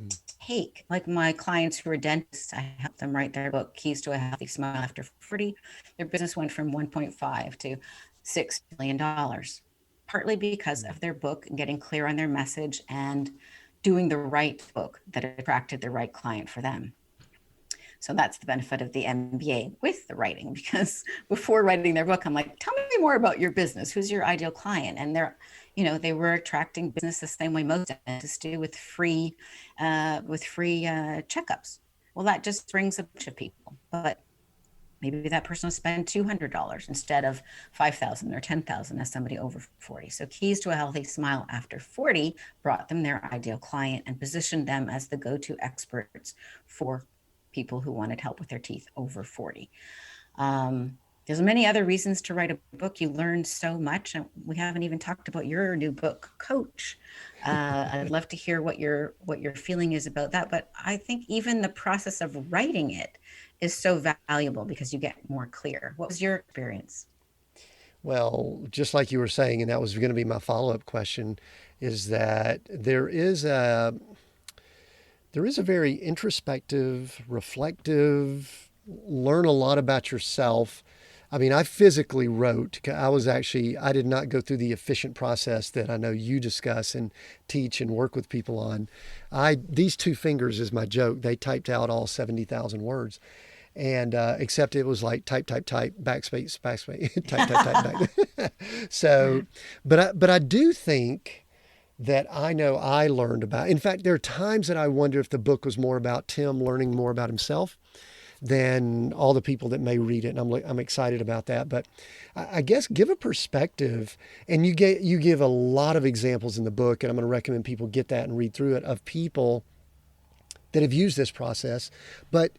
take, like my clients who are dentists, I help them write their book, Keys to a Healthy Smile After 40. Their business went from 1.5 to $6 million, partly because of their book and getting clear on their message and doing the right book that attracted the right client for them. So that's the benefit of the MBA with the writing, because before writing their book, I'm like, tell me more about your business. Who's your ideal client? And they were attracting business the same way most dentists do, with free checkups. Well, that just brings a bunch of people, but maybe that person will spend $200 instead of 5,000 or 10,000 as somebody over 40. So Keys to a Healthy Smile after 40 brought them their ideal client and positioned them as the go-to experts for people who wanted help with their teeth over 40. There's many other reasons to write a book. You learn so much, and we haven't even talked about your new book, Coach. I'd love to hear what your feeling is about that. But I think even the process of writing it is so valuable because you get more clear. What was your experience? Well, just like you were saying, and that was going to be my follow-up question, is that there is a very introspective, reflective, learn a lot about yourself. I mean, I physically wrote. I did not go through the efficient process that I know you discuss and teach and work with people on. These two fingers is my joke. They typed out all 70,000 words. And except it was like type, type, type, backspace, backspace, type, type, type, back. So, but I do think that I know I learned about. In fact, there are times that I wonder if the book was more about Tim learning more about himself than all the people that may read it. And I'm excited about that. But I guess give a perspective, and you give a lot of examples in the book, and I'm going to recommend people get that and read through it, of people that have used this process. But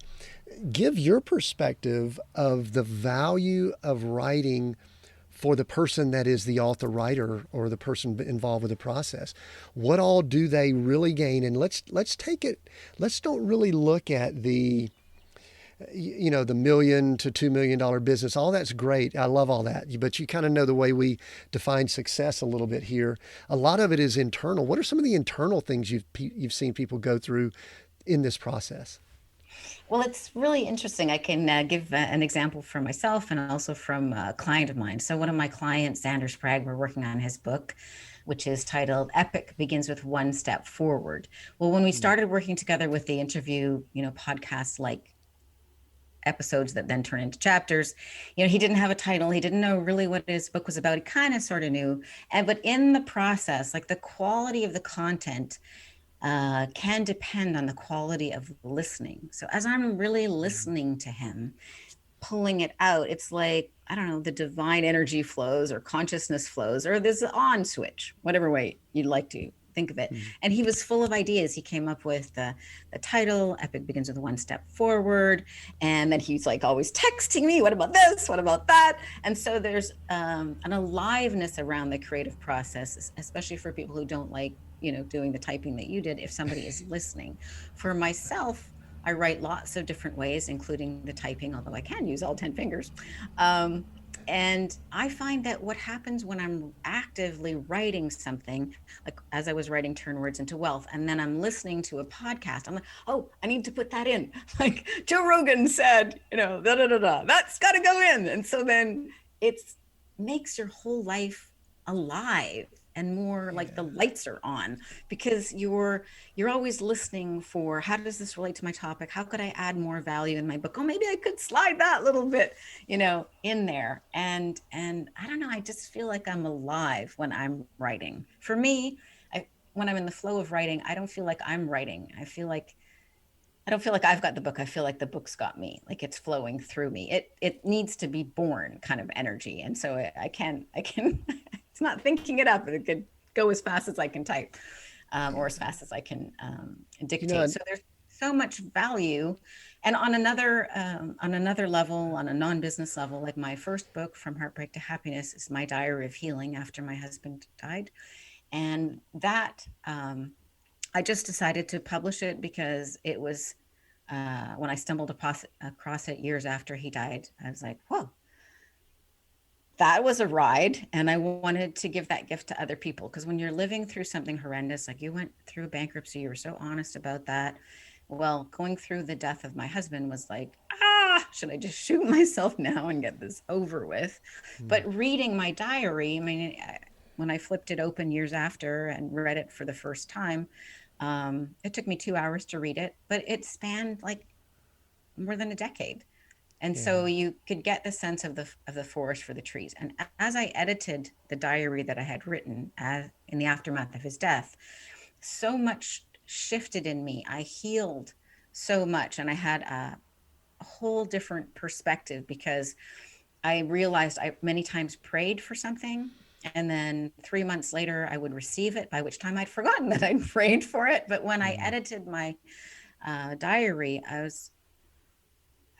give your perspective of the value of writing for the person that is the author writer or the person involved with the process. What all do they really gain? And let's take it. Let's don't really look at the the $1 to $2 million business. All that's great. I love all that. But you kind of know the way we define success a little bit here. A lot of it is internal. What are some of the internal things you've seen people go through in this process? Well, it's really interesting. I can give an example from myself and also from a client of mine. So one of my clients, Xander Sprague, we're working on his book, which is titled Epic Begins with One Step Forward. Well, when we started working together with the interview, podcasts like episodes that then turn into chapters, he didn't have a title. He didn't know really what his book was about. He kind of sort of knew. But in the process, like the quality of the content can depend on the quality of listening. So as I'm really listening to him, pulling it out, it's like, I don't know, the divine energy flows or consciousness flows, or there's an on switch, whatever way you'd like to think of it. And he was full of ideas. He came up with the title, Epic Begins with One Step Forward. And then he's like always texting me, what about this? What about that? And so there's an aliveness around the creative process, especially for people who don't like doing the typing that you did, if somebody is listening. For myself, I write lots of different ways, including the typing, although I can use all 10 fingers. And I find that what happens when I'm actively writing something, like as I was writing Turn Words into Wealth, and then I'm listening to a podcast, I'm like, oh, I need to put that in. Like Joe Rogan said, that's got to go in. And so then it makes your whole life alive and more like the lights are on, because you're always listening for, how does this relate to my topic? How could I add more value in my book? Oh, maybe I could slide that little bit, in there. And I don't know, I just feel like I'm alive when I'm writing. For me, when I'm in the flow of writing, I don't feel like I'm writing. I don't feel like I've got the book. I feel like the book's got me, like it's flowing through me. It needs to be born kind of energy. And so I can it's not thinking it up. It could go as fast as I can type, or as fast as I can dictate. So there's so much value. And on another level, on a non-business level, like my first book, From Heartbreak to Happiness, is my diary of healing after my husband died. And that, I just decided to publish it because it was, when I stumbled across it years after he died, I was like, whoa, that was a ride. And I wanted to give that gift to other people. Because when you're living through something horrendous, like you went through bankruptcy, you were so honest about that. Well, going through the death of my husband was like, should I just shoot myself now and get this over with? But reading my diary, I mean, when I flipped it open years after and read it for the first time, it took me 2 hours to read it, but it spanned like more than a decade. And so you could get the sense of the forest for the trees. And as I edited the diary that I had written in the aftermath of his death, so much shifted in me. I healed so much. And I had a whole different perspective because I realized I many times prayed for something. And then 3 months later, I would receive it, by which time I'd forgotten that I'd prayed for it. But when I Mm, edited my diary,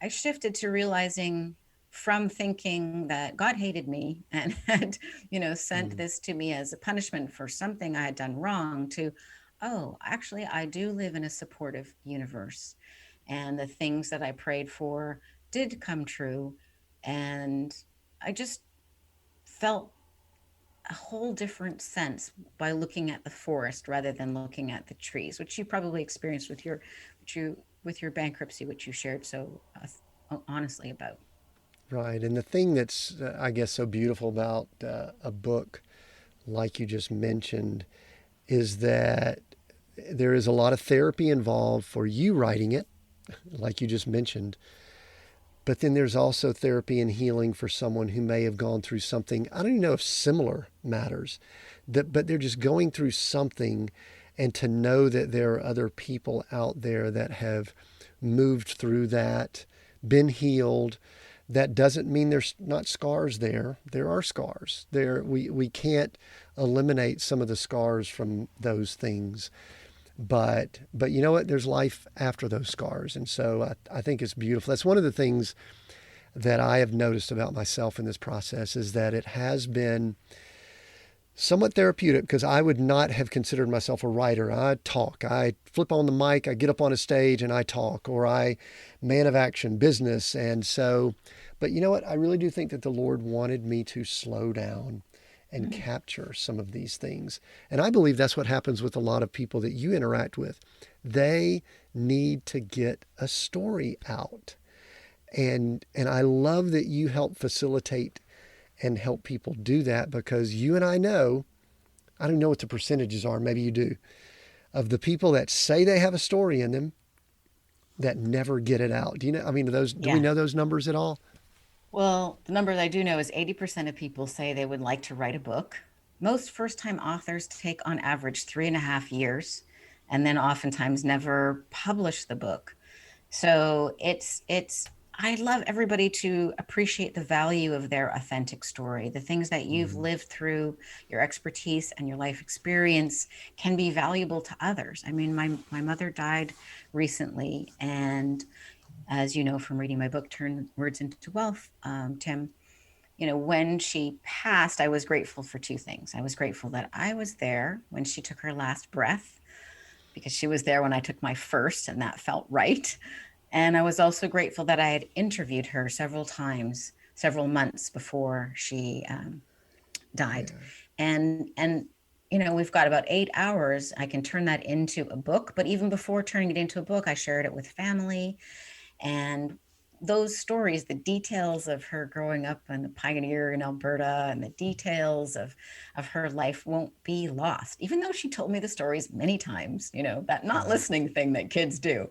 I shifted to realizing from thinking that God hated me and had, sent mm, this to me as a punishment for something I had done wrong to, oh, actually, I do live in a supportive universe. And the things that I prayed for did come true. And I just felt a whole different sense by looking at the forest rather than looking at the trees, which you probably experienced with your bankruptcy, which you shared so honestly about. right. And the thing that's, I guess, so beautiful about a book like you just mentioned is that there is a lot of therapy involved for you writing it, like you just mentioned. But then there's also therapy and healing for someone who may have gone through something, I don't even know if similar matters, but they're just going through something, and to know that there are other people out there that have moved through that, been healed. That doesn't mean there's not scars there. There are scars. We can't eliminate some of the scars from those things. But you know what? There's life after those scars. And so I think it's beautiful. That's one of the things that I have noticed about myself in this process is that it has been somewhat therapeutic because I would not have considered myself a writer. I talk, I flip on the mic, I get up on a stage and I talk, or I man of action, business. And so, but you know what? I really do think that the Lord wanted me to slow down and Mhm. capture some of these things. And I believe that's what happens with a lot of people that you interact with. They need to get a story out. And I love that you help facilitate and help people do that because you and I know, I don't know what the percentages are, maybe you do, of the people that say they have a story in them that never get it out. Do you know, I mean, do we Yeah. know those numbers at all? Well, the numbers I do know is 80% of people say they would like to write a book. Most first time authors take on average 3.5 years and then oftentimes never publish the book. So I love everybody to appreciate the value of their authentic story. The things that you've Mm-hmm. lived through, your expertise and your life experience can be valuable to others. I mean, my mother died recently, and as you know from reading my book, Turn Words into Wealth, Tim, when she passed, I was grateful for two things. I was grateful that I was there when she took her last breath because she was there when I took my first, and that felt right. And I was also grateful that I had interviewed her several times, several months before she died. Yeah. And we've got about 8 hours. I can turn that into a book. But even before turning it into a book, I shared it with family. And those stories, the details of her growing up in the pioneer in Alberta and the details of her life won't be lost, even though she told me the stories many times, that not Right. listening thing that kids do,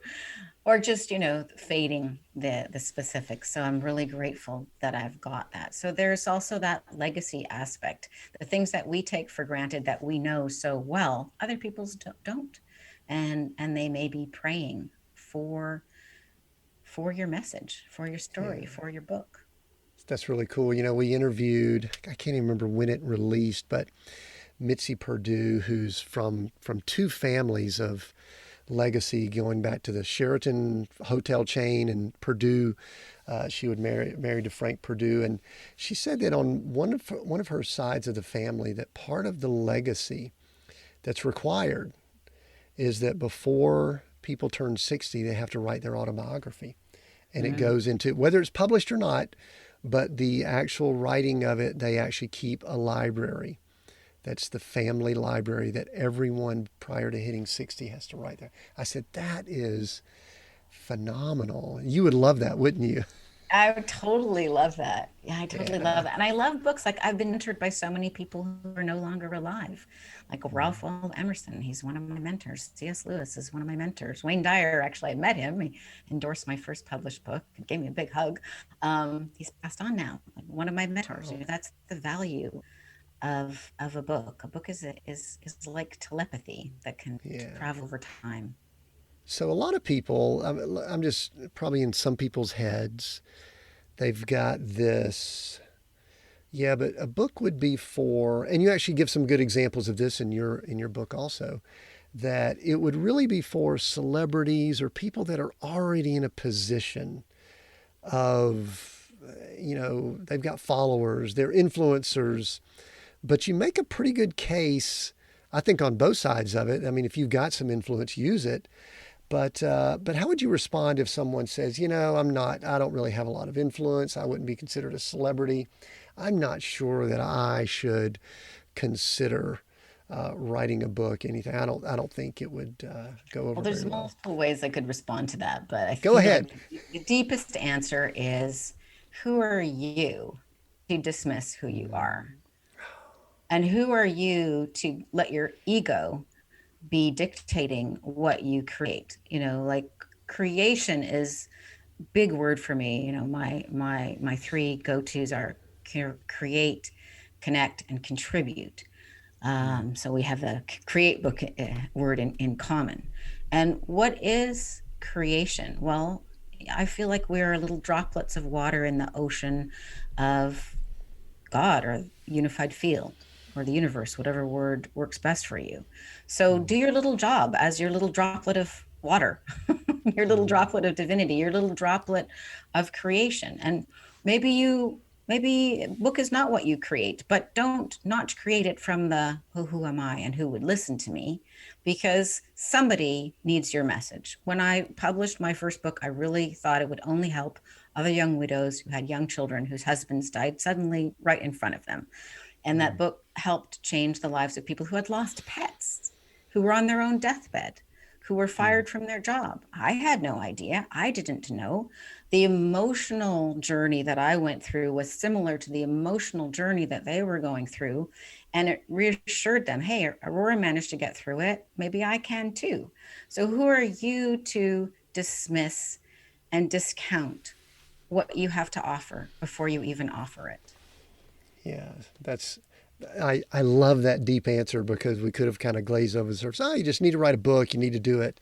or just, fading the specifics. So I'm really grateful that I've got that. So there's also that legacy aspect, the things that we take for granted that we know so well, other people's don't. And they may be praying for your message, for your story, Yeah. for your book. That's really cool. You know, we interviewed, I can't even remember when it released, but Mitzi Perdue, who's from two families of legacy going back to the Sheraton hotel chain and Perdue. She would married to Frank Perdue, and she said that on one of her sides of the family, that part of the legacy that's required is that before people turn 60, they have to write their autobiography, and it Mm. goes into whether it's published or not. But the actual writing of it, they actually keep a library. That's the family library that everyone prior to hitting 60 has to write there. I said, that is phenomenal. You would love that, wouldn't you? I would totally love that. Yeah, I totally Yeah. love that. And I love books. Like, I've been mentored by so many people who are no longer alive, like Ralph Waldo Emerson. He's one of my mentors. C.S. Lewis is one of my mentors. Wayne Dyer, actually, I met him. He endorsed my first published book and gave me a big hug. He's passed on now. Like, one of my mentors. Oh, That's the value of a book. A book is like telepathy that can yeah. travel over time. So a lot of people, I'm just probably in some people's heads, they've got this. Yeah, but a book would be for, and you actually give some good examples of this in your book also, that it would really be for celebrities or people that are already in a position of, they've got followers, they're influencers, but you make a pretty good case, I think, on both sides of it. I mean, if you've got some influence, use it. But how would you respond if someone says, I don't really have a lot of influence. I wouldn't be considered a celebrity. I'm not sure that I should consider writing a book, anything. I don't think it would go over Well, very there's well. multiple ways I could respond to that, but I Go feel ahead. like the deepest answer is, who are you to dismiss who you are? And who are you to let your ego be dictating what you create? Like, creation is big word for me. My three go-tos are create, connect, and contribute. So we have the create book word in common. And what is creation? Well, I feel like we're little droplets of water in the ocean of God, or unified field, or the universe, whatever word works best for you. So Mm, do your little job as your little droplet of water, your little mm, droplet of divinity, your little droplet of creation. And maybe a book is not what you create, but don't not create it from the who am I and who would listen to me, because somebody needs your message. When I published my first book, I really thought it would only help other young widows who had young children whose husbands died suddenly right in front of them. And that mm, book helped change the lives of people who had lost pets, who were on their own deathbed, who were mm, fired from their job. I had no idea. I didn't know. The emotional journey that I went through was similar to the emotional journey that they were going through. And it reassured them, hey, Aurora managed to get through it. Maybe I can too. So who are you to dismiss and discount what you have to offer before you even offer it? yeah, that's. I love that deep answer because we could have kind of glazed over the surface. Oh, you just need to write a book. You need to do it.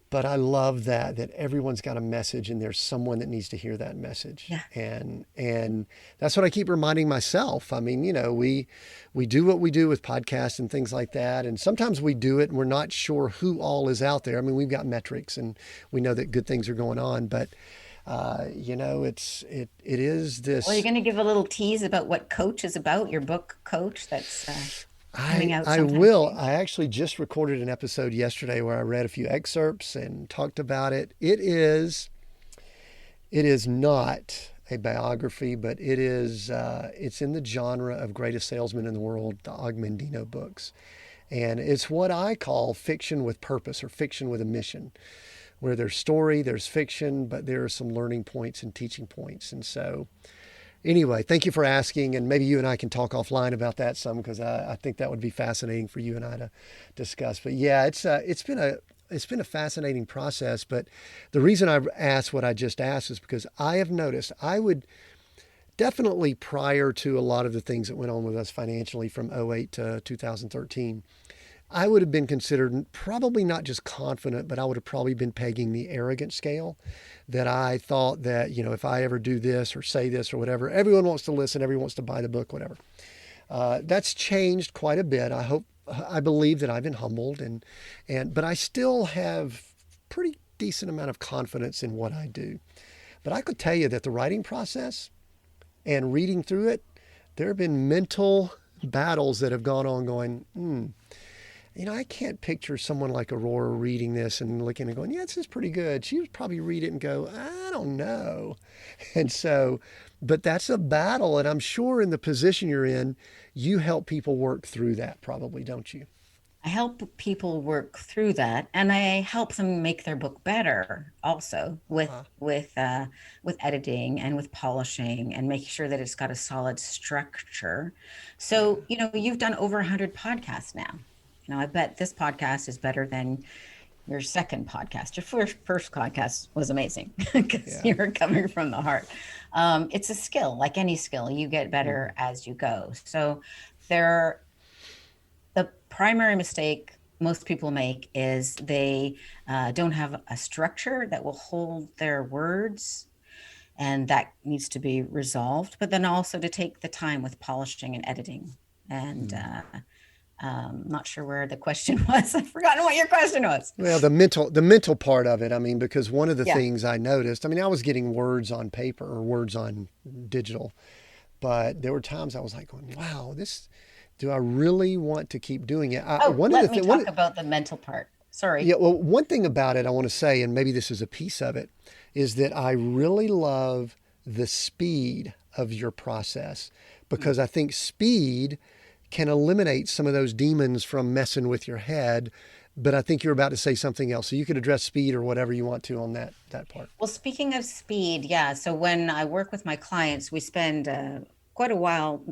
But I love that everyone's got a message and there's someone that needs to hear that message. Yeah. And that's what I keep reminding myself. I mean, we do what we do with podcasts and things like that. And sometimes we do it and we're not sure who all is out there. I mean, we've got metrics and we know that good things are going on, but it is Well, you're this. going to give a little tease about what Coach is about, your book Coach, that's coming out I sometime will. soon. I actually just recorded an episode yesterday where I read a few excerpts and talked about it. It is not a biography, but it's in the genre of Greatest Salesman in the World, the Og Mandino books. And it's what I call fiction with purpose or fiction with a mission, where there's story, there's fiction, but there are some learning points and teaching points. And so, anyway, thank you for asking, and maybe you and I can talk offline about that some because I think that would be fascinating for you and I to discuss. But yeah, it's been a fascinating process. But the reason I asked what I just asked is because I have noticed I would definitely, prior to a lot of the things that went on with us financially from '08 to 2013, I would have been considered probably not just confident, but I would have probably been pegging the arrogant scale, that I thought that, if I ever do this or say this or whatever, everyone wants to listen, everyone wants to buy the book, whatever. That's changed quite a bit. I believe that I've been humbled but I still have pretty decent amount of confidence in what I do. But I could tell you that the writing process and reading through it, there have been mental battles that have gone on going, I can't picture someone like Aurora reading this and looking and going, yeah, this is pretty good. She would probably read it and go, I don't know. And so, but that's a battle. And I'm sure in the position you're in, you help people work through that probably, don't you? I help people work through that, and I help them make their book better also Uh-huh. with editing and with polishing and making sure that it's got a solid structure. Yeah. So, you've done over 100 podcasts now. I bet this podcast is better than your second podcast. Your first podcast was amazing because Yeah. you were coming from the heart. It's a skill, like any skill. You get better Hmm. as you go. So there, the primary mistake most people make is they don't have a structure that will hold their words, and that needs to be resolved. But then also to take the time with polishing and editing. And not sure where the question was. I've forgotten what your question was. Well, the mental part of it. I mean, because one of the Yeah. things I noticed, I mean, I was getting words on paper or words on digital, but there were times I was like, going, "Wow, this. Do I really want to keep doing it?" Oh, One of the let me things, talk about the mental part. Sorry. yeah, well, one thing about it I want to say, and maybe this is a piece of it, is that I really love the speed of your process because I think speed can eliminate some of those demons from messing with your head. But I think you're about to say something else, so you could address speed or whatever you want to on that part. Well, speaking of speed, yeah. So when I work with my clients, we spend quite a while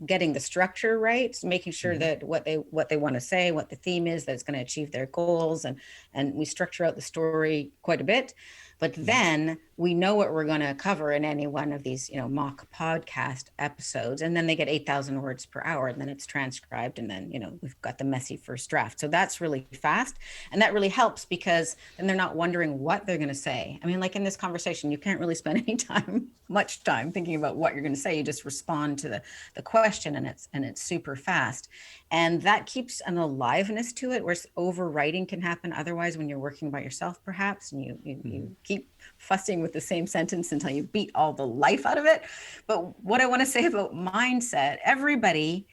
getting the structure right, making sure Mm-hmm. that what they want to say, what the theme is, that it's going to achieve their goals, and we structure out the story quite a bit. But Mm-hmm. then we know what we're going to cover in any one of these, mock podcast episodes, and then they get 8,000 words per hour, and then it's transcribed, and then we've got the messy first draft. So that's really fast, and that really helps because then they're not wondering what they're going to say. I mean, like in this conversation, you can't really spend any time, much time, thinking about what you're going to say. You just respond to the question, and it's super fast, and that keeps an aliveness to it. Whereas overwriting can happen otherwise when you're working by yourself, perhaps, and you keep fussing with the same sentence until you beat all the life out of it. But what I want to say about mindset, everybody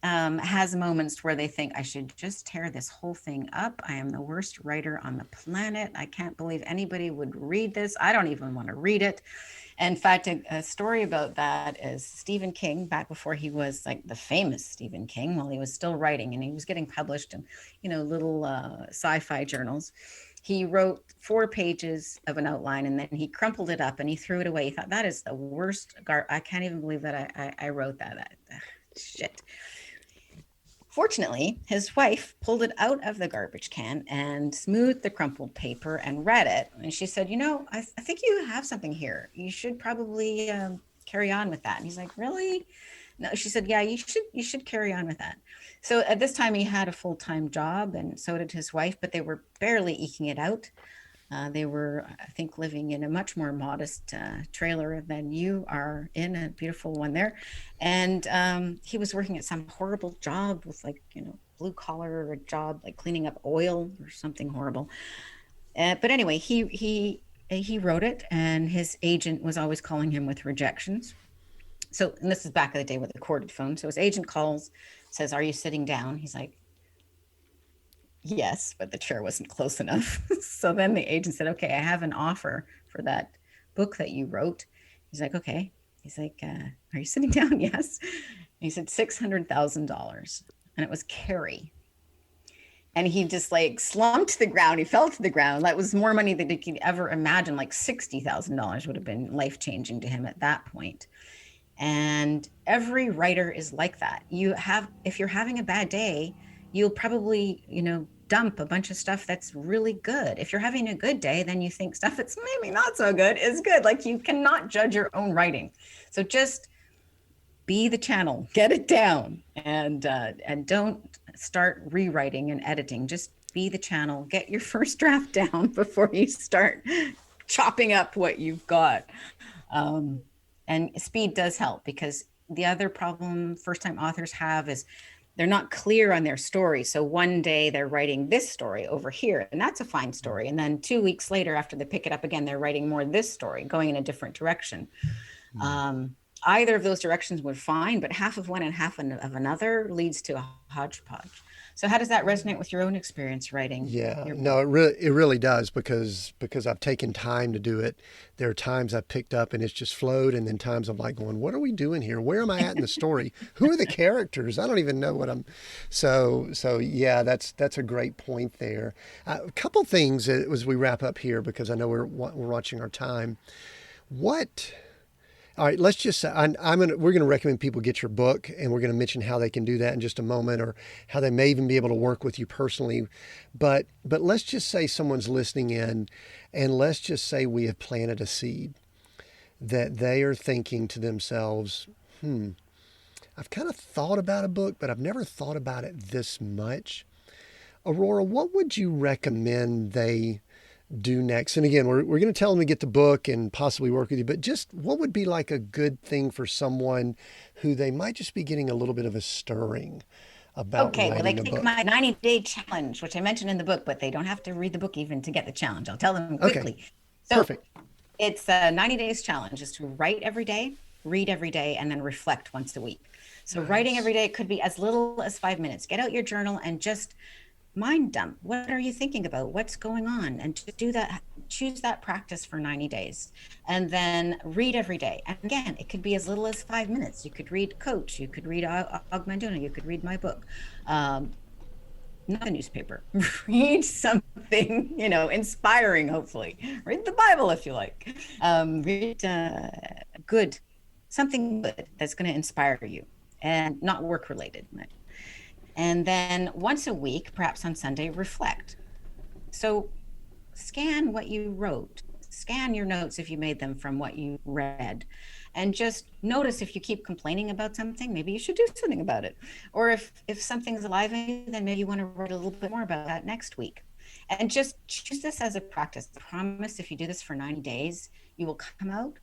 has moments where they think, I should just tear this whole thing up. I am the worst writer on the planet. I can't believe anybody would read this. I don't even want to read it. In fact, a story about that is Stephen King, back before he was like the famous Stephen King, while he was still writing and he was getting published in, little sci-fi journals. He wrote 4 pages of an outline and then he crumpled it up and he threw it away. He thought, that is the worst. I can't even believe that I wrote that. Shit. Fortunately, his wife pulled it out of the garbage can and smoothed the crumpled paper and read it. And she said, I think you have something here. You should probably carry on with that. And he's like, really? No, she said, yeah, you should carry on with that. So at this time, he had a full-time job, and so did his wife, but they were barely eking it out. They were, I think, living in a much more modest trailer than you are in, a beautiful one there. And he was working at some horrible job with blue collar job, like cleaning up oil or something horrible. But anyway, he wrote it, and his agent was always calling him with rejections. So, and this is back in the day with the corded phone. So his agent calls, says, "Are you sitting down?" He's like, yes, but the chair wasn't close enough. So then the agent said, okay, I have an offer for that book that you wrote. He's like, okay. He's like, are you sitting down? Yes. And he said $600,000. And it was Carrie. And he just like slumped to the ground. He fell to the ground. That was more money than he could ever imagine. Like $60,000 would have been life-changing to him at that point. And every writer is like that. If you're having a bad day, you'll probably, dump a bunch of stuff that's really good. If you're having a good day, then you think stuff that's maybe not so good is good. Like, you cannot judge your own writing. So just be the channel, get it down, and don't start rewriting and editing. Just be the channel, get your first draft down before you start chopping up what you've got. And speed does help, because the other problem first-time authors have is they're not clear on their story. So one day they're writing this story over here, and that's a fine story. And then 2 weeks later, after they pick it up again, they're writing more this story, going in a different direction. Either of those directions were fine, but half of one and half of another leads to a hodgepodge. So how does that resonate with your own experience writing? Yeah, no, it really does, because I've taken time to do it. There are times I've picked up and it's just flowed, and then times I'm like going, what are we doing here? Where am I at in the story? Who are the characters? I don't even know what I'm. So yeah, that's a great point there. A couple things as we wrap up here, because I know we're watching our time. What? All right, let's just say we're gonna recommend people get your book, and we're gonna mention how they can do that in just a moment, or how they may even be able to work with you personally. But let's just say someone's listening in, and let's just say we have planted a seed that they are thinking to themselves, I've kind of thought about a book, but I've never thought about it this much. Aurora, what would you recommend they do next? And again, we're going to tell them to get the book and possibly work with you, but just what would be like a good thing for someone who they might just be getting a little bit of a stirring about Okay, well, they writing a can take book? my 90-day challenge, which I mentioned in the book, but they don't have to read the book even to get the challenge. I'll tell them Okay, quickly. So perfect. it's a 90 days challenge is to write every day, read every day, and then reflect once a week. So writing Nice. every day could be as little as 5 minutes. Get out your journal and just mind dump. What are you thinking about? What's going on? And to do that, choose that practice for 90 days and then read every day. And again, it could be as little as 5 minutes. You could read Coach, you could read Augmentuna, you could read my book. Not the newspaper. Read something, inspiring, hopefully. Read the Bible if you like. Read good, something good that's going to inspire you and not work related. And then once a week, perhaps on Sunday, reflect. So scan what you wrote, scan your notes if you made them from what you read, and just notice if you keep complaining about something, maybe you should do something about it. Or if something's alive in you, then maybe you want to write a little bit more about that next week. And just choose this as a practice. I promise if you do this for 90 days, you will come out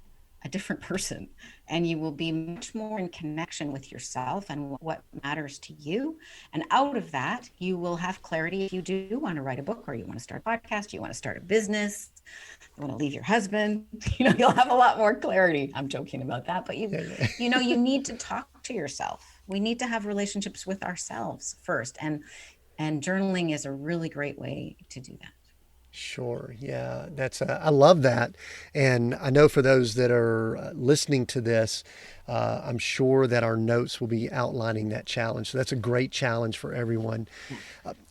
a different person and you will be much more in connection with yourself and what matters to you. And out of that, you will have clarity if you do want to write a book or you want to start a podcast, you want to start a business, you want to leave your husband, you'll have a lot more clarity. I'm joking about that, but you need to talk to yourself. We need to have relationships with ourselves first. And journaling is a really great way to do that. Sure. Yeah, I love that. And I know for those that are listening to this, I'm sure that our notes will be outlining that challenge. So that's a great challenge for everyone.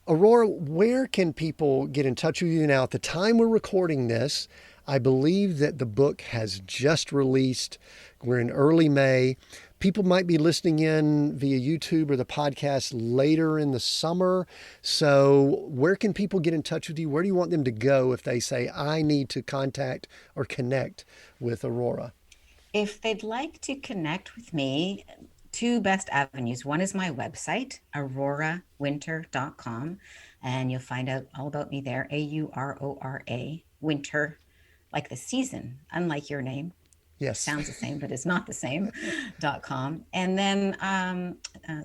Aurora, where can people get in touch with you now? At the time we're recording this, I believe that the book has just released. We're in early May. People might be listening in via YouTube or the podcast later in the summer. So where can people get in touch with you? Where do you want them to go if they say, I need to contact or connect with Aurora? If they'd like to connect with me, two best avenues. One is my website, aurorawinter.com, and you'll find out all about me there, Aurora, winter, like the season, unlike your name. Yes. Sounds the same, but it's not the same, .com. And then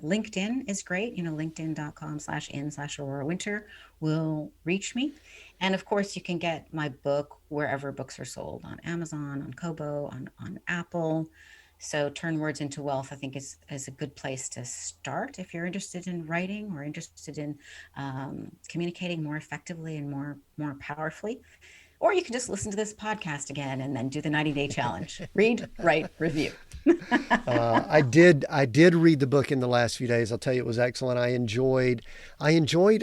LinkedIn is great. LinkedIn.com/in/Aurora Winter will reach me. And of course, you can get my book wherever books are sold, on Amazon, on Kobo, on Apple. So Turn Words into Wealth, I think, is a good place to start if you're interested in writing or interested in communicating more effectively and more powerfully. Or you can just listen to this podcast again and then do the 90-day challenge. Read, write, review. I did read the book in the last few days. I'll tell you, it was excellent. I enjoyed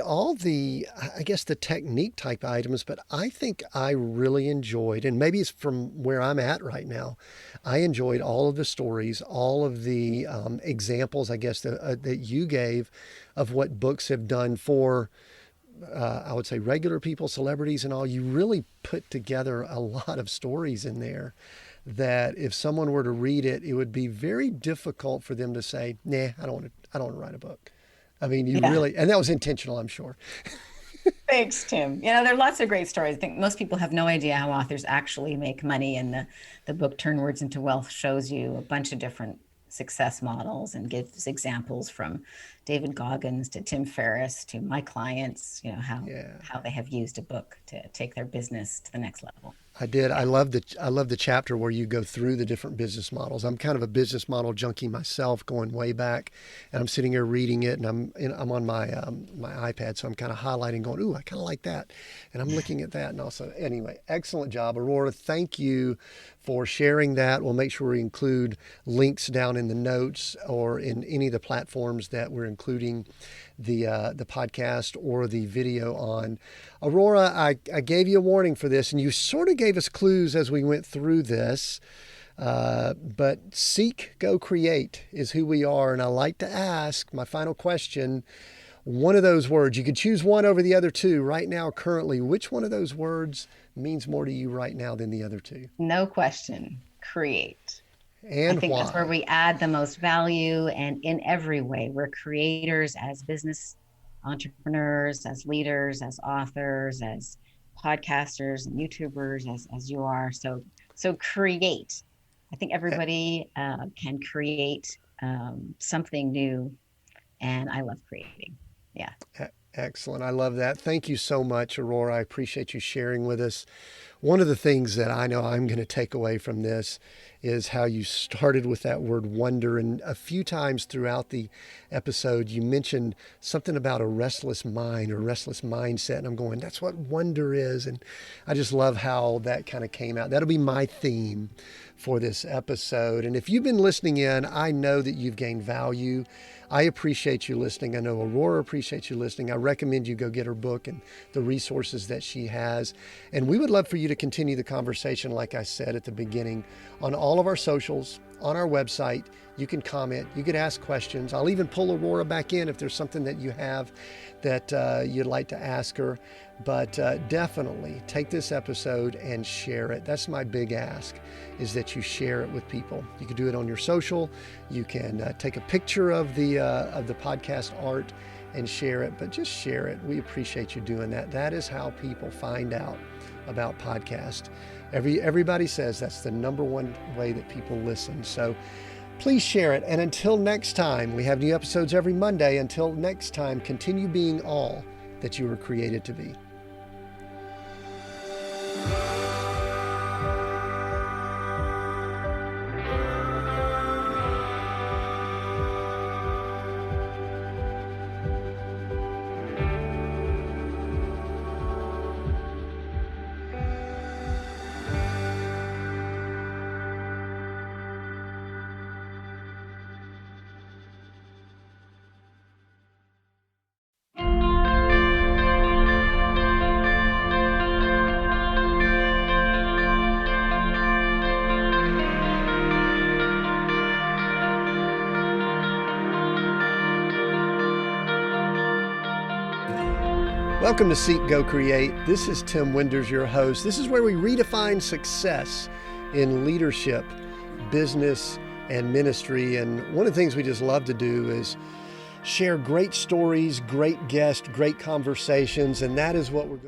all the, I guess, the technique type items, but I think I really enjoyed, and maybe it's from where I'm at right now, I enjoyed all of the stories, all of the examples, I guess, that you gave of what books have done for I would say regular people, celebrities and all. You really put together a lot of stories in there that if someone were to read it, it would be very difficult for them to say, nah, I don't want to write a book. I mean, you really, and that was intentional, I'm sure. Thanks, Tim. There are lots of great stories. I think most people have no idea how authors actually make money. And the book Turn Words into Wealth shows you a bunch of different success models and gives examples from David Goggins to Tim Ferriss to my clients, how they have used a book to take their business to the next level. I did. I love the chapter where you go through the different business models. I'm kind of a business model junkie myself, going way back, and I'm sitting here reading it, and I'm on my my iPad, so I'm kind of highlighting, going, ooh, I kind of like that, and I'm looking at that, and also, anyway, excellent job, Aurora. Thank you for sharing that. We'll make sure we include links down in the notes or in any of the platforms that we're including the podcast or the video on. Aurora, I gave you a warning for this, and you sort of gave us clues as we went through this, but seek, go create is who we are. And I like to ask my final question, one of those words, you could choose one over the other two right now, currently, which one of those words means more to you right now than the other two? No question, create. And I think why? that's where we add the most value, and in every way, we're creators as business entrepreneurs, as leaders, as authors, as podcasters and YouTubers, as you are. So create. I think E- everybody can create something new, and I love creating. Yeah. Excellent. I love that. Thank you so much, Aurora. I appreciate you sharing with us. One of the things that I know I'm going to take away from this is how you started with that word wonder. And a few times throughout the episode, you mentioned something about a restless mind or restless mindset. And I'm going, that's what wonder is. And I just love how that kind of came out. That'll be my theme for this episode. And if you've been listening in, I know that you've gained value. I appreciate you listening. I know Aurora appreciates you listening. I recommend you go get her book and the resources that she has. And we would love for you to continue the conversation, like I said at the beginning, on all of our socials, on our website. You can comment, you can ask questions. I'll even pull Aurora back in if there's something that you have that you'd like to ask her. But definitely take this episode and share it. That's my big ask, is that you share it with people. You can do it on your social. You can take a picture of the podcast art and share it, but just share it. We appreciate you doing that. That is how people find out about podcast. Everybody says that's the number one way that people listen. So please share it. And until next time, we have new episodes every Monday. Until next time, continue being all that you were created to be. Welcome to Seek, Go, Create. This is Tim Winders, your host. This is where we redefine success in leadership, business, and ministry. And one of the things we just love to do is share great stories, great guests, great conversations, and that is what we're going to